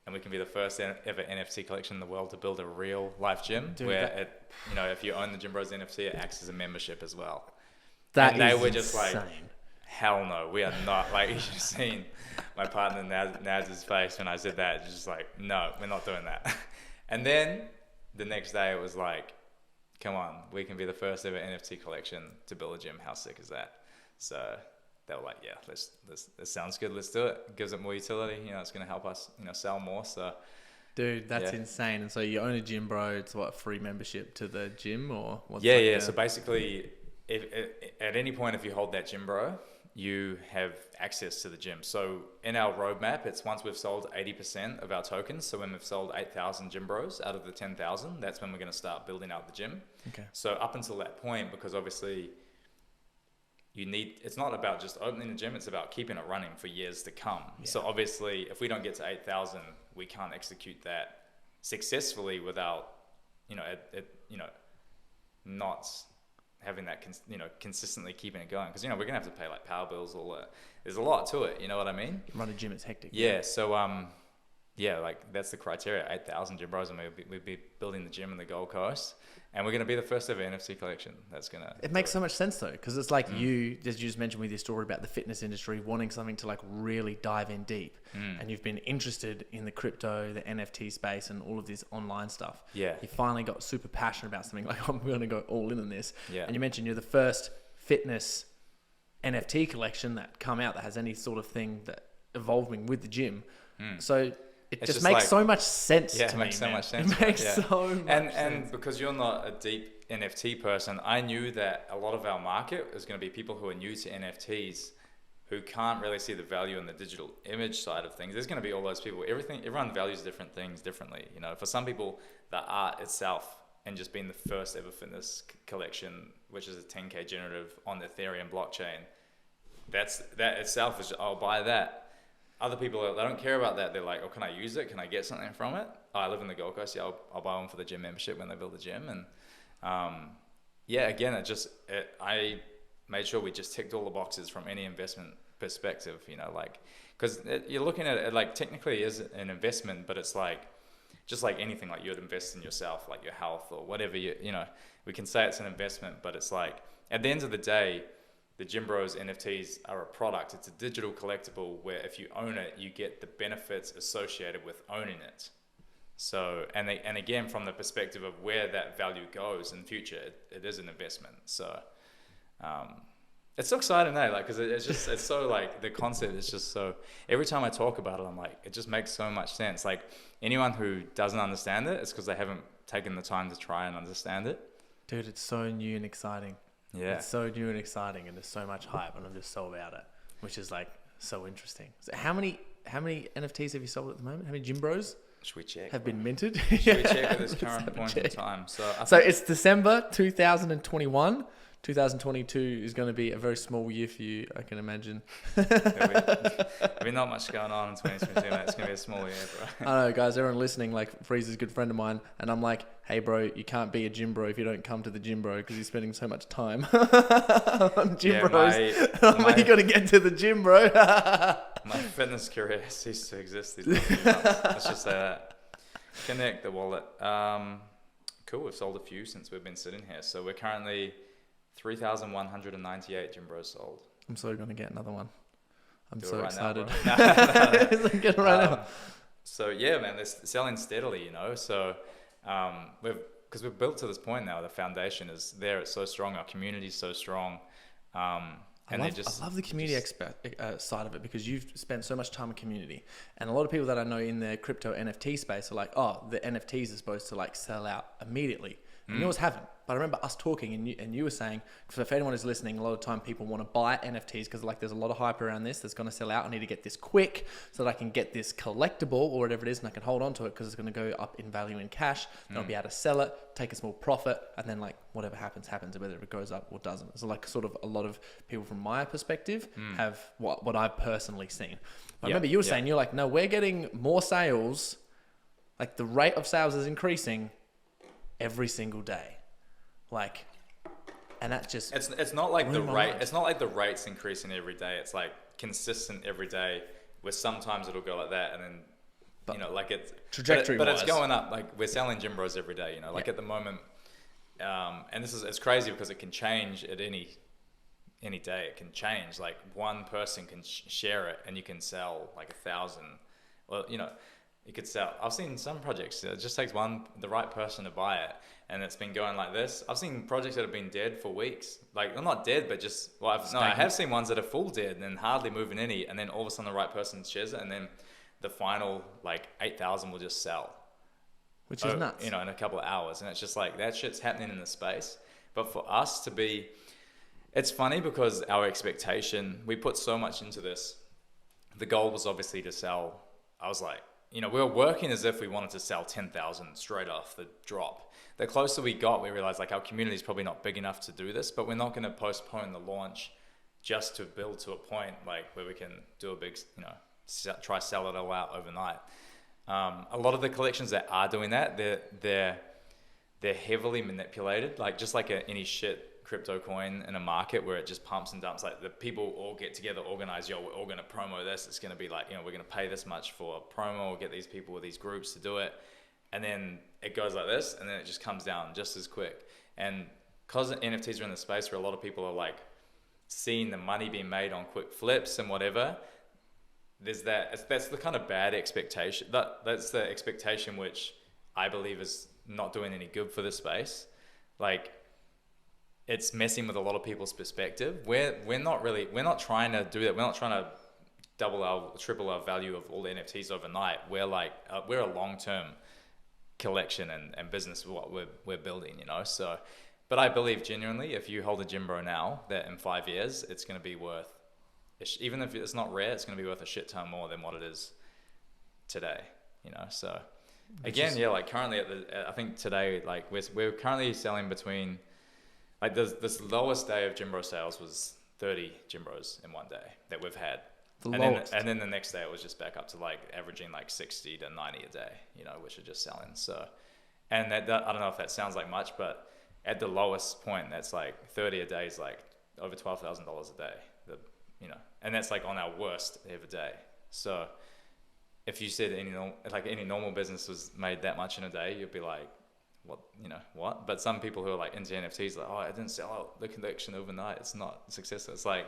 and we can be the first ever NFT collection in the world to build a real life gym. Dude, if you own the GYMBROs NFT, it acts as a membership as well. They were just insane. Like, hell no, we are not. Like, you should have seen my partner Naz's face when I said that. It's just like, no, we're not doing that. And then the next day it was like, come on, we can be the first ever NFT collection to build a gym. How sick is that? So they were like, yeah, this sounds good. Let's do it. It gives it more utility. You know, it's going to help us, you know, sell more. So, dude, that's insane. And so you own a GYMBRO. It's what, free membership to the gym, or what's So basically, if at any point if you hold that GYMBRO, you have access to the gym. So in our roadmap, it's once we've sold 80% of our tokens. So when we've sold 8,000 GYMBROs out of the 10,000, that's when we're going to start building out the gym. Okay. So up until that point, because obviously it's not about just opening the gym, it's about keeping it running for years to come. Yeah. So obviously if we don't get to 8,000, we can't execute that successfully without, not having that, consistently keeping it going. Because, we're going to have to pay like power bills, all that. There's a lot to it, you know what I mean? Run a gym, it's hectic. Yeah, so, like that's the criteria, 8,000 GYMBROs, and we'd be building the gym in the Gold Coast. And we're going to be the first ever NFT collection that's going to... It makes so much sense though, because it's like you, as you just mentioned with your story about the fitness industry, wanting something to like really dive in deep. And you've been interested in the crypto, the NFT space and all of this online stuff. Yeah. You finally got super passionate about something like, I'm going to go all in on this. Yeah. And you mentioned you're the first fitness NFT collection that come out that has any sort of thing that evolving with the gym. So it just makes so much sense to me. It makes so much sense. It makes so much sense. And because you're not a deep NFT person, I knew that a lot of our market is going to be people who are new to NFTs who can't really see the value in the digital image side of things. There's going to be all those people. Everyone values different things differently. You know, for some people, the art itself and just being the first ever fitness collection, which is a 10K generative on the Ethereum blockchain, that itself is, I'll buy that. Other people, they don't care about that. They're like, oh, can I use it? Can I get something from it? Oh, I live in the Gold Coast. Yeah, I'll buy one for the gym membership when they build a gym. And again, I made sure we just ticked all the boxes from any investment perspective, you know, like, because you're looking at it like technically is an investment, but it's like, just like anything, like you would invest in yourself, like your health or whatever, you know, we can say it's an investment, but it's like, at the end of the day, the GYMBROs NFTs are a product. It's a digital collectible where if you own it, you get the benefits associated with owning it. So, and again, from the perspective of where that value goes in the future, it is an investment. So, it's so exciting now, like, cause it's so like, the concept is just so, every time I talk about it, I'm like, it just makes so much sense. Like anyone who doesn't understand it, it's cause they haven't taken the time to try and understand it. Dude, it's so new and exciting. Yeah. It's so new and exciting and there's so much hype and I'm just so about it, which is like so interesting. So how many NFTs have you sold at the moment? How many GYMBROs should we check? Have been minted? Should we check at this current point in time? So it's December 2021. 2022 is going to be a very small year for you, I can imagine. There'll be not much going on in 2022, mate. It's going to be a small year, bro. I know, guys. Everyone listening, like, Freeze is a good friend of mine. And I'm like, hey, bro, you can't be a GYMBRO if you don't come to the GYMBRO because he's spending so much time on GYMBROs. When you got to get to the gym, bro. My fitness career ceased to exist these last few months. Let's just say that. Connect the wallet. Cool. We've sold a few since we've been sitting here. So we're currently 3,198 GYMBROs sold. I'm so going to get another one. I'm Do so right excited. Now, get it right now. So yeah, man, they're selling steadily, you know. So because we've built to this point now, the foundation is there. It's so strong. Our community is so strong. I love the community side of it because you've spent so much time in community. And a lot of people that I know in the crypto NFT space are like, oh, the NFTs are supposed to like sell out immediately. And yours haven't. But I remember us talking and you were saying, because if anyone is listening, a lot of time people want to buy NFTs because like there's a lot of hype around this that's going to sell out. I need to get this quick so that I can get this collectible or whatever it is and I can hold on to it because it's going to go up in value in cash. Then I'll be able to sell it, take a small profit, and then like whatever happens, whether it goes up or doesn't. So like sort of a lot of people from my perspective have what I've personally seen. But I remember you were saying, you're like, no, we're getting more sales. Like the rate of sales is increasing every single day. Like, and that's just it's not like the rate. It's not like the rate's increasing every day. It's like consistent every day. Where sometimes it'll go like that, and then you know, like it's trajectory. But it's going up. Like we're selling GYMBROs every day. You know, like at the moment, and it's crazy because it can change at any day. It can change. Like one person can share it, and you can sell like 1,000. Well, you know. You could sell. I've seen some projects. It just takes the right person to buy it, and it's been going like this. I've seen projects that have been dead for weeks. Like, well, not dead, but just I have seen ones that are full dead and hardly moving any, and then all of a sudden the right person shares it, and then the final like 8,000 will just sell, which is nuts. You know, in a couple of hours, and it's just like that shit's happening in the space. But for us to be, it's funny because our expectation, we put so much into this. The goal was obviously to sell. I was like. You know, we were working as if we wanted to sell 10,000 straight off the drop. The closer we got, we realized like our community is probably not big enough to do this, but we're not going to postpone the launch just to build to a point like where we can do a big, you know, try sell it all out overnight. A lot of the collections that are doing that, they're heavily manipulated, like just like any shit crypto coin in a market where it just pumps and dumps. Like the people all get together, organize, we're all going to promo this. It's going to be like, you know, we're going to pay this much for a promo or get these people or these groups to do it. and then it goes like this, and then it just comes down just as quick. And because NFTs are in the space where a lot of people are like seeing the money being made on quick flips and whatever, there's that's the kind of bad expectation. That's the expectation which I believe is not doing any good for the space. Like, it's messing with a lot of people's perspective. We're not trying to do that. We're not trying to triple our value of all the NFTs overnight. We're a long-term collection and business of what we're building, you know. So, but I believe genuinely, if you hold a GYMBRO now, that in 5 years it's going to be worth, even if it's not rare, it's going to be worth a shit ton more than what it is today, you know. So again, like currently I think today, like we're currently selling between, like this lowest day of GYMBRO sales was 30 GYMBROs in one day that we've had. And then the next day it was just back up to like averaging like 60 to 90 a day, you know, which are just selling. So, and that I don't know if that sounds like much, but at the lowest point, that's like 30 a day is like over $12,000 a day, you know, and that's like on our worst ever day. So if you said any normal business was made that much in a day, you'd be like, what, you know, what? But some people who are like into NFTs, like, oh, I didn't sell out the collection overnight, it's not successful. It's like,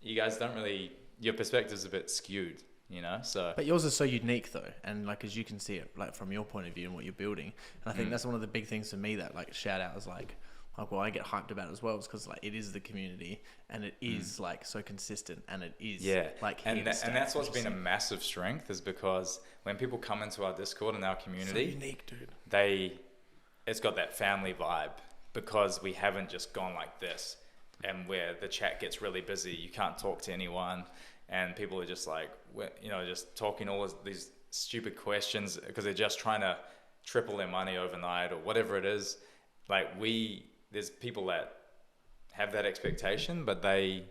you guys don't really, your perspective's a bit skewed, you know. So but yours is so unique though, and like as you can see it, like from your point of view and what you're building, and I think that's one of the big things for me that like shout out is like well, I get hyped about it as well, is because like it is the community and it is like so consistent, and it is like and that's what's been a massive strength, is because when people come into our Discord and our community, so unique, dude. It's got that family vibe, because we haven't just gone like this and where the chat gets really busy, you can't talk to anyone, and people are just like, you know, just talking all these stupid questions because they're just trying to triple their money overnight or whatever it is. Like there's people that have that expectation, but they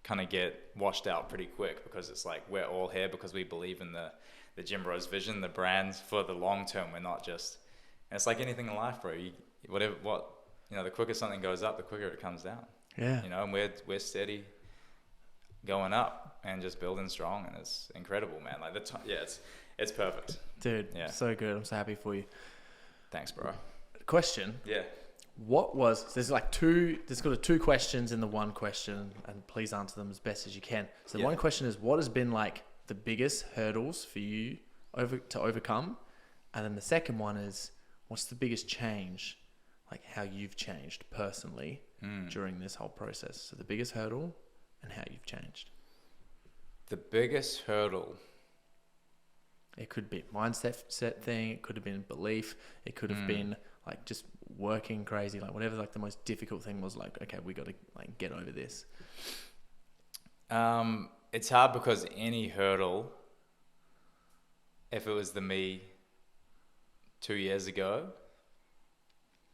kind of get washed out pretty quick, because it's like, we're all here because we believe in the GYMBROs vision, the brands for the long term. We're not just, and it's like anything in life, bro. You know, the quicker something goes up, the quicker it comes down. Yeah. You know, and we're steady going up and just building strong, and it's incredible, man. Like it's perfect. Dude, so good. I'm so happy for you. Thanks, bro. Question. Yeah. There's got two questions in the one question, and please answer them as best as you can. So the one question is, what has been like the biggest hurdles for you to overcome? And then the second one is, what's the biggest change, like how you've changed personally during this whole process? So the biggest hurdle and how you've changed. The biggest hurdle. It could be mindset thing. It could have been belief. It could have been like just working crazy, like whatever. Like the most difficult thing was like, okay, we got to like get over this. It's hard because any hurdle, if it was the me 2 years ago,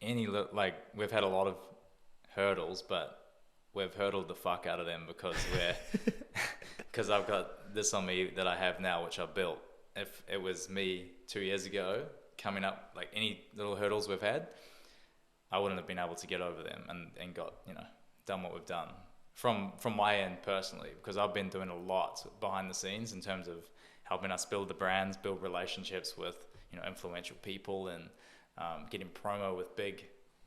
we've had a lot of hurdles, but we've hurdled the fuck out of them because I've got this on me that I have now, which I built. If it was me 2 years ago coming up, like any little hurdles we've had, I wouldn't have been able to get over them and got, you know, done what we've done from my end personally, because I've been doing a lot behind the scenes in terms of helping us build the brands, build relationships with, you know, influential people, and getting promo with big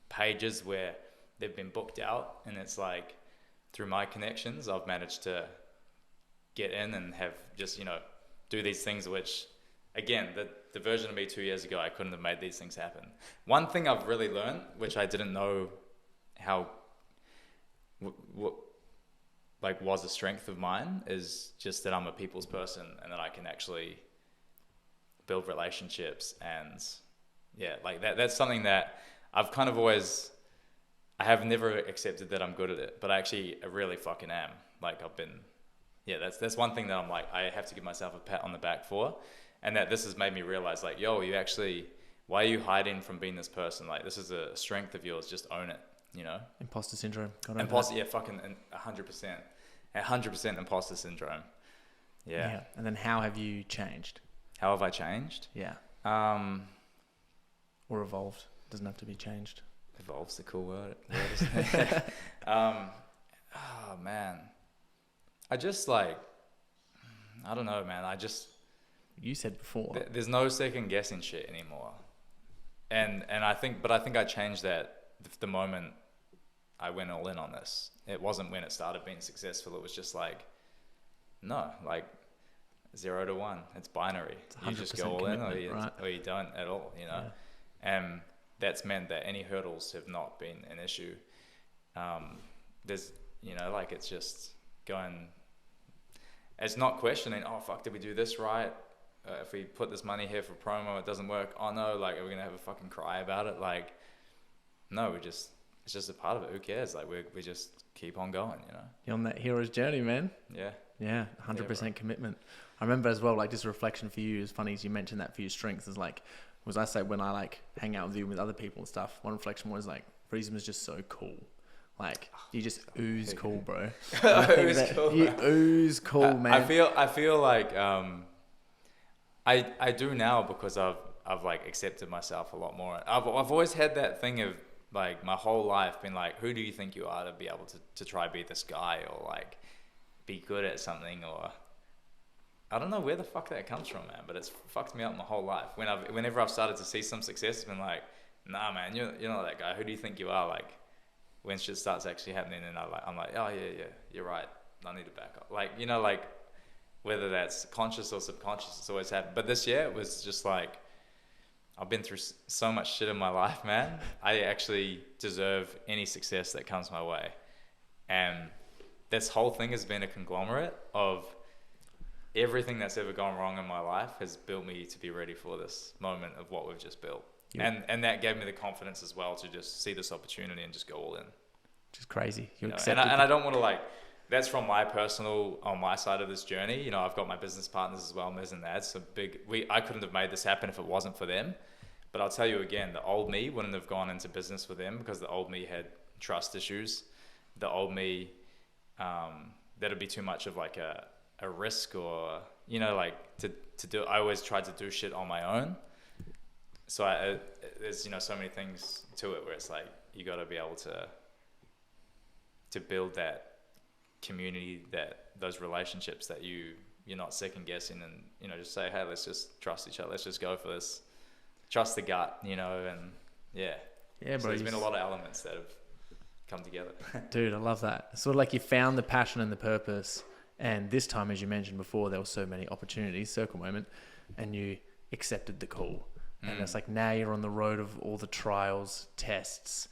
pages where they've been booked out, and it's like through my connections I've managed to get in and have just, you know, do these things which, again, the version of me 2 years ago, I couldn't have made these things happen. One thing I've really learned, which I didn't know how was a strength of mine, is just that I'm a people's person, and that I can actually build relationships. And like that's something that I've kind of always, I have never accepted that I'm good at it, but I actually really fucking am. Like I've been, that's one thing that I'm like, I have to give myself a pat on the back for, and that this has made me realize, like, yo, you actually, why are you hiding from being this person? Like, this is a strength of yours, just own it, you know? Imposter syndrome. Fucking 100%. 100% imposter syndrome. Yeah. And then how have you changed? How have I changed? Yeah. Or evolved. Doesn't have to be changed. Evolve's a cool word, isn't it? Oh man. I just like, I don't know, man. You said before. There's no second guessing shit anymore. And I think I changed that the moment I went all in on this. It wasn't when it started being successful. It was just like, no, like 0 to 1. It's binary. You just go all in, or you don't at all. You know, and that's meant that any hurdles have not been an issue. There's, you know, like it's just going. It's not questioning. Oh fuck, did we do this right? If we put this money here for promo, it doesn't work. Oh no, like are we gonna have a fucking cry about it? Like, no, it's just a part of it. Who cares? Like we just keep on going, you know. You're on that hero's journey, man. Yeah, 100% commitment. I remember as well, like this reflection for you, as funny as you mentioned that for your strengths, is like, was I say when I like hang out with you and with other people and stuff, one reflection was like, Friesen is just so cool. Like you just ooze cool, bro. You ooze cool, man. I feel like I do now because I've like accepted myself a lot more. I've always had that thing of like my whole life been like, who do you think you are to be able to try be this guy or like be good at something, or I don't know where the fuck that comes from, man, but it's fucked me up my whole life. Whenever I've started to see some success, it's been like, nah, man, you're not that guy. Who do you think you are? Like when shit starts actually happening, and I'm like, oh yeah, you're right. I need to back up. Like, you know, like whether that's conscious or subconscious, it's always happened. But this year it was just like, I've been through so much shit in my life, man. I actually deserve any success that comes my way. And this whole thing has been a conglomerate of everything that's ever gone wrong in my life has built me to be ready for this moment of what we've just built. Yeah. And that gave me the confidence as well to just see this opportunity and just go all in. Which is crazy. And I don't want to like, that's from my personal, on my side of this journey. You know, I've got my business partners as well, Miz and Nads. So I couldn't have made this happen if it wasn't for them. But I'll tell you again, the old me wouldn't have gone into business with them because the old me had trust issues. The old me, that'd be too much of like a risk, or, you know, like to do, I always tried to do shit on my own. So there's, you know, so many things to it where it's like, you got to be able to build that community, that those relationships that you're not second guessing, and, you know, just say, hey, let's just trust each other. Let's just go for this. Trust the gut, you know, and yeah. Yeah, bro. So there's been a lot of elements that have come together. Dude, I love that. It's sort of like you found the passion and the purpose. And this time, as you mentioned before, there were so many opportunities, circle moment, and you accepted the call. And it's like now you're on the road of all the trials, tests,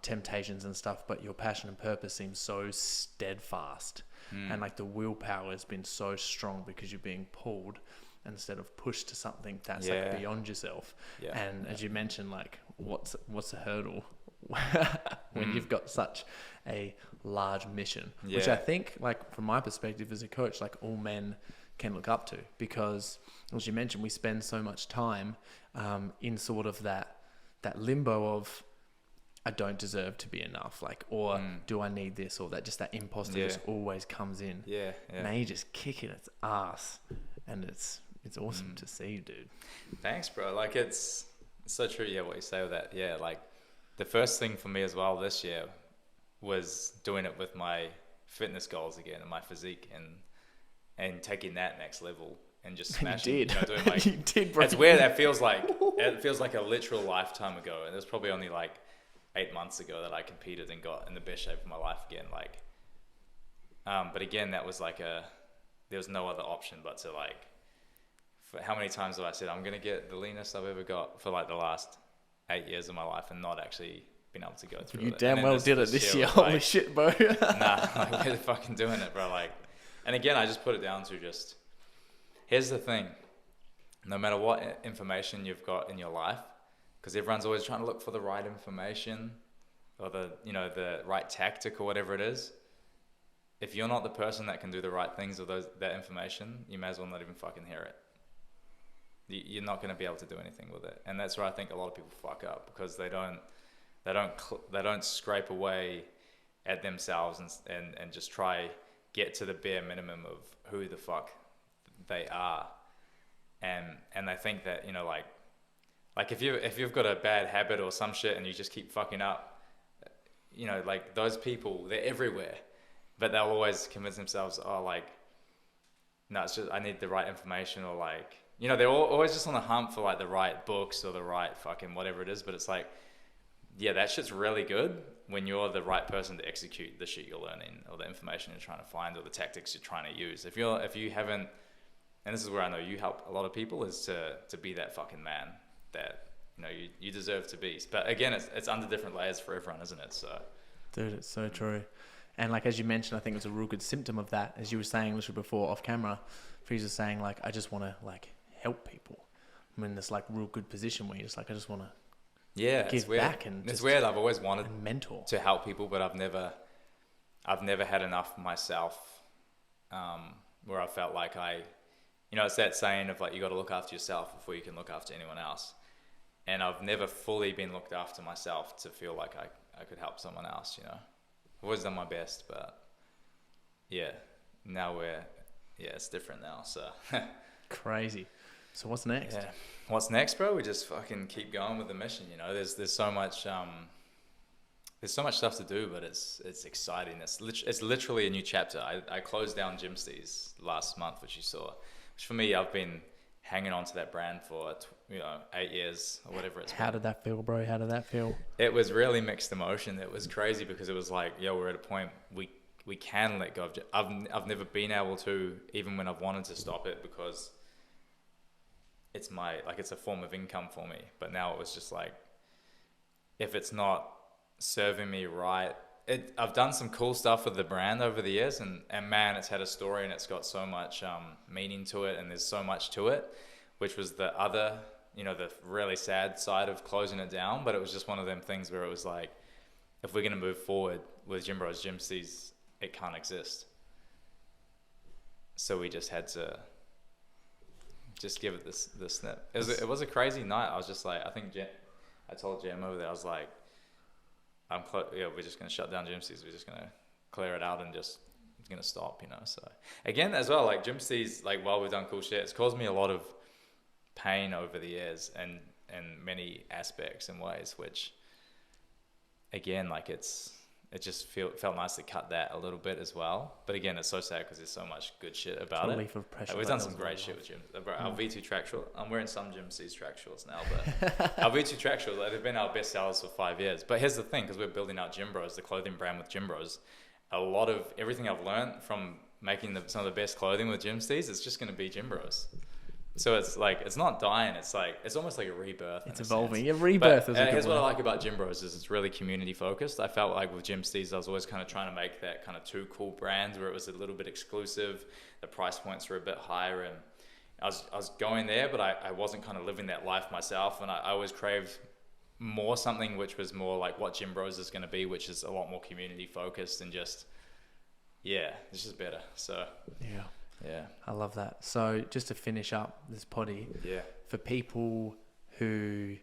temptations and stuff, but your passion and purpose seems so steadfast. And like the willpower has been so strong because you're being pulled instead of pushed to something that's like beyond yourself. And as you mentioned, like what's a hurdle when you've got such a large mission, which I think, like from my perspective as a coach, like all men can look up to, because as you mentioned, we spend so much time in sort of that limbo of, I don't deserve to be enough, like, or do I need this, or that, just that imposter just always comes in. Now you just kick it its ass, and it's awesome to see, dude. Thanks, bro. Like it's so true. Yeah, what you say with that. Yeah, like the first thing for me as well this year was doing it with my fitness goals again and my physique, and taking that next level and just smashing. You did. You know, doing like, you did, bro. It's weird. It feels like a literal lifetime ago, and it was probably only like 8 months ago that I competed and got in the best shape of my life again. Like, but again, that was like there was no other option but to like, for how many times have I said, I'm going to get the leanest I've ever got for like the last 8 years of my life and not actually been able to go through it. You damn well did it this year. Holy shit, bro. Nah, like we're fucking doing it, bro. Like, and again, I just put it down to just, here's the thing. No matter what information you've got in your life, because everyone's always trying to look for the right information or the right tactic or whatever it is. If you're not the person that can do the right things with that information, you may as well not even fucking hear it. You're not going to be able to do anything with it. And that's where I think a lot of people fuck up, because they don't scrape away at themselves and just try get to the bare minimum of who the fuck they are. And I think that, you know, like if you've got a bad habit or some shit and you just keep fucking up, you know, like those people, they're everywhere, but they'll always convince themselves, oh, like, no, it's just, I need the right information, or like, you know, they're always just on the hunt for like the right books or the right fucking whatever it is. But it's like, yeah, that shit's really good when you're the right person to execute the shit you're learning or the information you're trying to find or the tactics you're trying to use. If you haven't, and this is where I know you help a lot of people, is to be that fucking man that, you know, you deserve to be. But again, it's under different layers for everyone, isn't it? So, dude, it's so true. And like, as you mentioned, I think it's a real good symptom of that, as you were saying literally before off camera, Freeze was saying like, I just want to like help people. I'm in this like real good position where you're just like, I just want to give back. And it's weird. I've always wanted mentor to help people, but I've never had enough myself, where I felt like you know, it's that saying of like, you got to look after yourself before you can look after anyone else. And I've never fully been looked after myself to feel like I could help someone else, you know. I've always done my best, but yeah, now it's different now, so. Crazy. So what's next? Yeah. What's next, bro? We just fucking keep going with the mission, you know. There's so much stuff to do, but it's exciting. It's literally a new chapter. I closed down GYMBROs last month, which you saw. Which for me, I've been hanging on to that brand for 8 years or whatever it's been. How did that feel, bro? How did that feel? It was really mixed emotion. It was crazy because it was like, yo, we're at a point we can let go of it. I've never been able to, even when I've wanted to stop it, because it's it's a form of income for me. But now it was just like, if it's not serving me right, I've done some cool stuff with the brand over the years, and man, it's had a story and it's got so much meaning to it, and there's so much to it, which was the other, you know, the really sad side of closing it down. But it was just one of them things where it was like, if we're going to move forward with GYMBROs, it can't exist. So we just had to just give it this snip. It was a crazy night. I was just like, I told Jam over there, I was like, we're just going to shut down GYMBROs. We're just going to clear it out and just going to stop, you know. So again, as well, like GYMBROs, like while we've done cool shit, it's caused me a lot of pain over the years and many aspects and ways, which again, like it just felt nice to cut that a little bit as well. But again, it's so sad because there's so much good shit about it. Of pressure, we've done some great shit with GYMBROs. Our V2 track shorts, I'm wearing some GYMBROs track shorts now, but our V2 track shorts, like, they've been our best sellers for 5 years. But here's the thing, because we're building out GYMBROs, the clothing brand with GYMBROs, a lot of everything I've learned from making some of the best clothing with GYMBROs, it's just going to be GYMBROs. So it's like, it's not dying. It's like, it's almost like a rebirth. It's evolving. A rebirth is a good here's what I word. like about GYMBROs is it's really community focused. I felt like with GYMBROs, I was always kind of trying to make that kind of two cool brands where it was a little bit exclusive. The price points were a bit higher, and I was going there, but I wasn't kind of living that life myself. And I always craved more something which was more like what GYMBROs is going to be, which is a lot more community focused and just, yeah, it's just better. So yeah, I love that. So just to finish up this potty, for people who,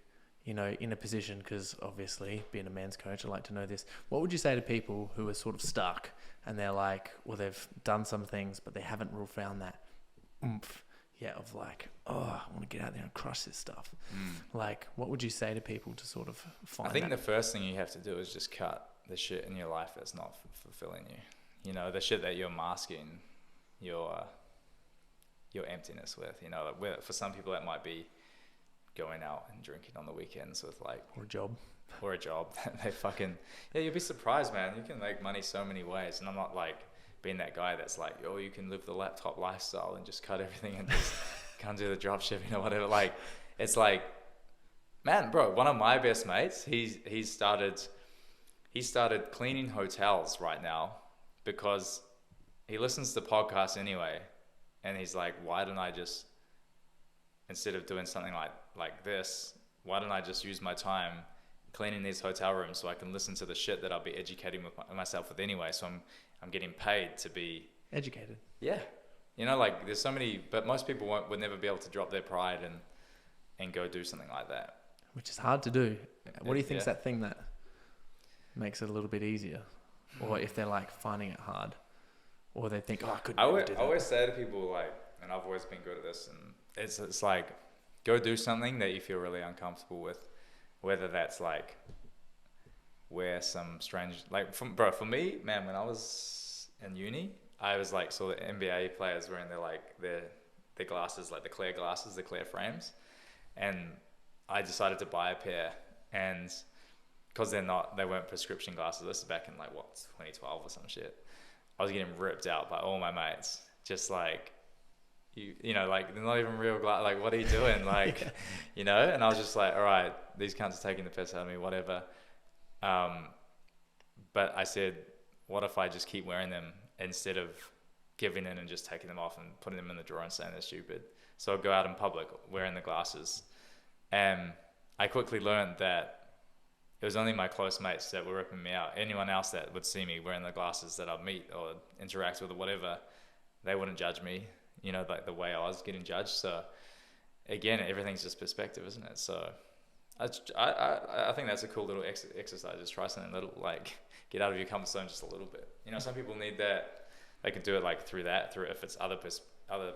you know, in a position, because obviously being a men's coach, I like to know this, what would you say to people who are sort of stuck and they're like, well, they've done some things, but they haven't really found that oomph of like, oh, I want to get out there and crush this stuff. Like, what would you say to people to sort of find I think that? the first thing you have to do is just cut the shit in your life that's not fulfilling you. You know, the shit that you're masking your emptiness with, you know. Like, for some people that might be going out and drinking on the weekends with like, Or a job that they fucking, you'll be surprised, man. You can make money so many ways. And I'm not like being that guy that's like, oh, you can live the laptop lifestyle and just cut everything and just can't do the drop shipping or whatever. Like, it's like, man, bro, one of my best mates, he started cleaning hotels right now because he listens to podcasts anyway. And he's like, why don't I just, instead of doing something like this, why don't I just use my time cleaning these hotel rooms so I can listen to the shit that I'll be educating myself with anyway. So I'm getting paid to be educated. Yeah. You know, like there's so many, but most people would never be able to drop their pride and go do something like that. Which is hard to do. What do you think is that thing that makes it a little bit easier? Or if they're like finding it hard? Or they think, oh, I couldn't do that. I always say to people, like, and I've always been good at this, and it's like, go do something that you feel really uncomfortable with, whether that's like wear some strange, like, for me, man, when I was in uni, I was like, saw the NBA players wearing their the glasses, like the clear glasses, the clear frames. And I decided to buy a pair, and because they weren't prescription glasses. This is back in 2012 or some shit. I was getting ripped out by all my mates. Just like, you know, like they're not even real glasses. Like, what are you doing? Like, you know. And I was just like, all right, these cunts are taking the piss out of me, whatever. But I said, what if I just keep wearing them instead of giving in and just taking them off and putting them in the drawer and saying they're stupid? So I'd go out in public wearing the glasses. And I quickly learned that it was only my close mates that were ripping me out. Anyone else that would see me wearing the glasses that I'd meet or interact with or whatever, they wouldn't judge me, you know, like the way I was getting judged. So again, everything's just perspective, isn't it? So I think that's a cool little exercise. Just try something little, like get out of your comfort zone just a little bit. You know, some people need that. They can do it like through if it's other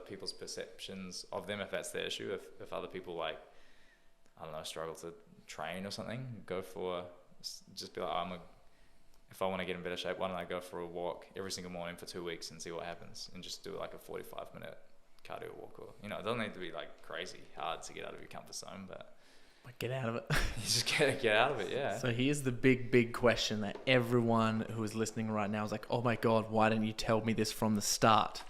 people's perceptions of them, if that's their issue. If other people like, I don't know, struggle to train or something, just be like, if I want to get in better shape, why don't I go for a walk every single morning for 2 weeks and see what happens, and just do like a 45-minute cardio walk, or, you know, it doesn't need to be like crazy hard to get out of your comfort zone, but get out of it. You just get out of it, yeah. So here's the big question that everyone who is listening right now is like, oh my God, why didn't you tell me this from the start?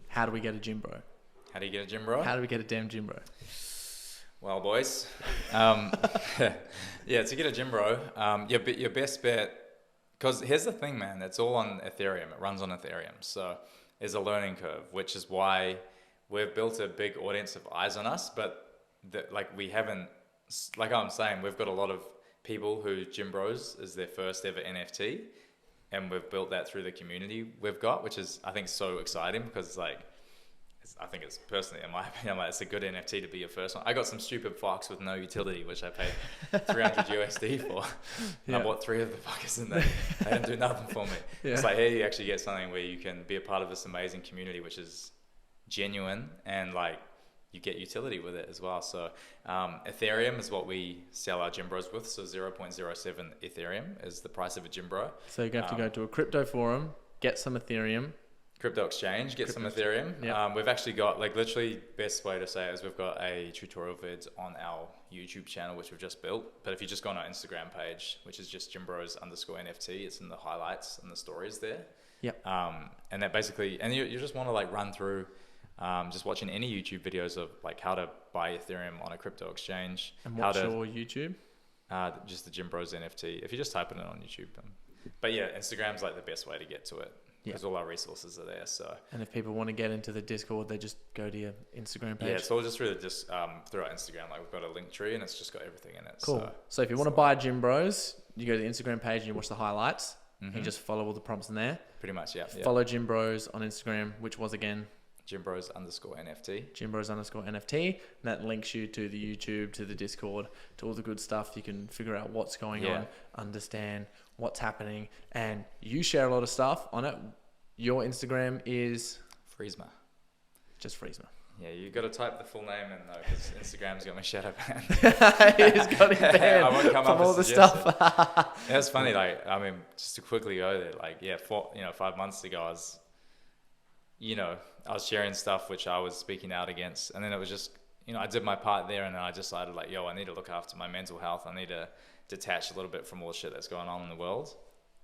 How do we get a gym bro? How do you get a gym bro? How do we get a damn gym bro? Well, boys, yeah, to get a gym bro, your best bet, because here's the thing, man, it's all on Ethereum. It runs on Ethereum. So there's a learning curve, which is why we've built a big audience of eyes on us, but we haven't, like I'm saying, we've got a lot of people who GYMBROs is their first ever NFT, and we've built that through the community we've got, which is, I think, so exciting, because I think it's personally, in my opinion, it's a good NFT to be your first one. I got some stupid fox with no utility, which I paid 300 USD for. Yeah. I bought 3 of the fuckers, and they didn't do nothing for me. Yeah. It's like, here you actually get something where you can be a part of this amazing community, which is genuine, and like you get utility with it as well. So Ethereum is what we sell our GYMBROs with. So 0.07 Ethereum is the price of a GYMBRO. So you have to go to a crypto forum, get some Ethereum. Crypto exchange, get some Ethereum. Yep. We've actually got, like, literally best way to say it is we've got a tutorial vid on our YouTube channel, which we've just built. But if you just go on our Instagram page, which is just GYMBROs_NFT, it's in the highlights and the stories there. Yep. And that basically, and you just want to like run through just watching any YouTube videos of like how to buy Ethereum on a crypto exchange. And what's your YouTube? Just the GYMBROs NFT. If you just type it in on YouTube. But yeah, Instagram's like the best way to get to it. Because all our resources are there. So, and if people want to get into the Discord, they just go to your Instagram page. Yeah, it's all just through our Instagram. Like, we've got a link tree, and it's just got everything in it. Cool. So if you want to buy GYMBROs, you go to the Instagram page and you watch the highlights. Mm-hmm. And you just follow all the prompts in there. Pretty much, yeah. Follow GYMBROs on Instagram, which was again GYMBROs_NFT. GYMBROs_NFT. And that links you to the YouTube, to the Discord, to all the good stuff. You can figure out what's going on, understand what's happening, and you share a lot of stuff on it. Your Instagram is Friesma. Just Friesma. Yeah, you got to type the full name in though, because Instagram's got my shadow banned. He's got it banned I won't come from up all the stuff. It's funny, like, I mean, just to quickly go there, like, 5 months ago, I was sharing stuff which I was speaking out against, and then it was just, I did my part there, and then I decided, like, I need to look after my mental health. I need to detach a little bit from all the shit that's going on in the world.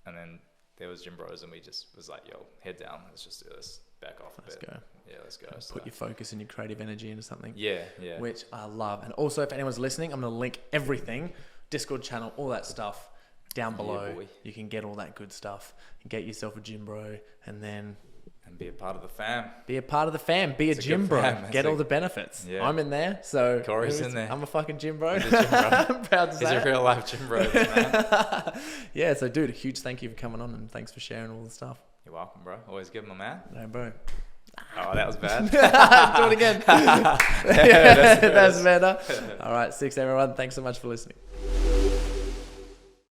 And then there was GYMBROs, and we just was like, head down, let's just do this, back off a bit. Let's go. Yeah, let's go. Put your focus and your creative energy into something. Yeah. Which I love. And also, if anyone's listening, I'm going to link everything, Discord channel, all that stuff down below. Yeah, you can get all that good stuff and get yourself a GYMBRO, and then... And be a part of the fam. Be a part of the fam. Be a GYMBRO. Get all the benefits. Yeah. I'm in there. So Corey's in there. I'm a fucking GYMBRO. I'm proud to say. He's a real life GYMBRO, man. Yeah. So, dude, a huge thank you for coming on, and thanks for sharing all the stuff. You're welcome, bro. Always give him a man. No, bro. Oh, that was bad. Do it again. That's better. All right, 6 everyone. Thanks so much for listening.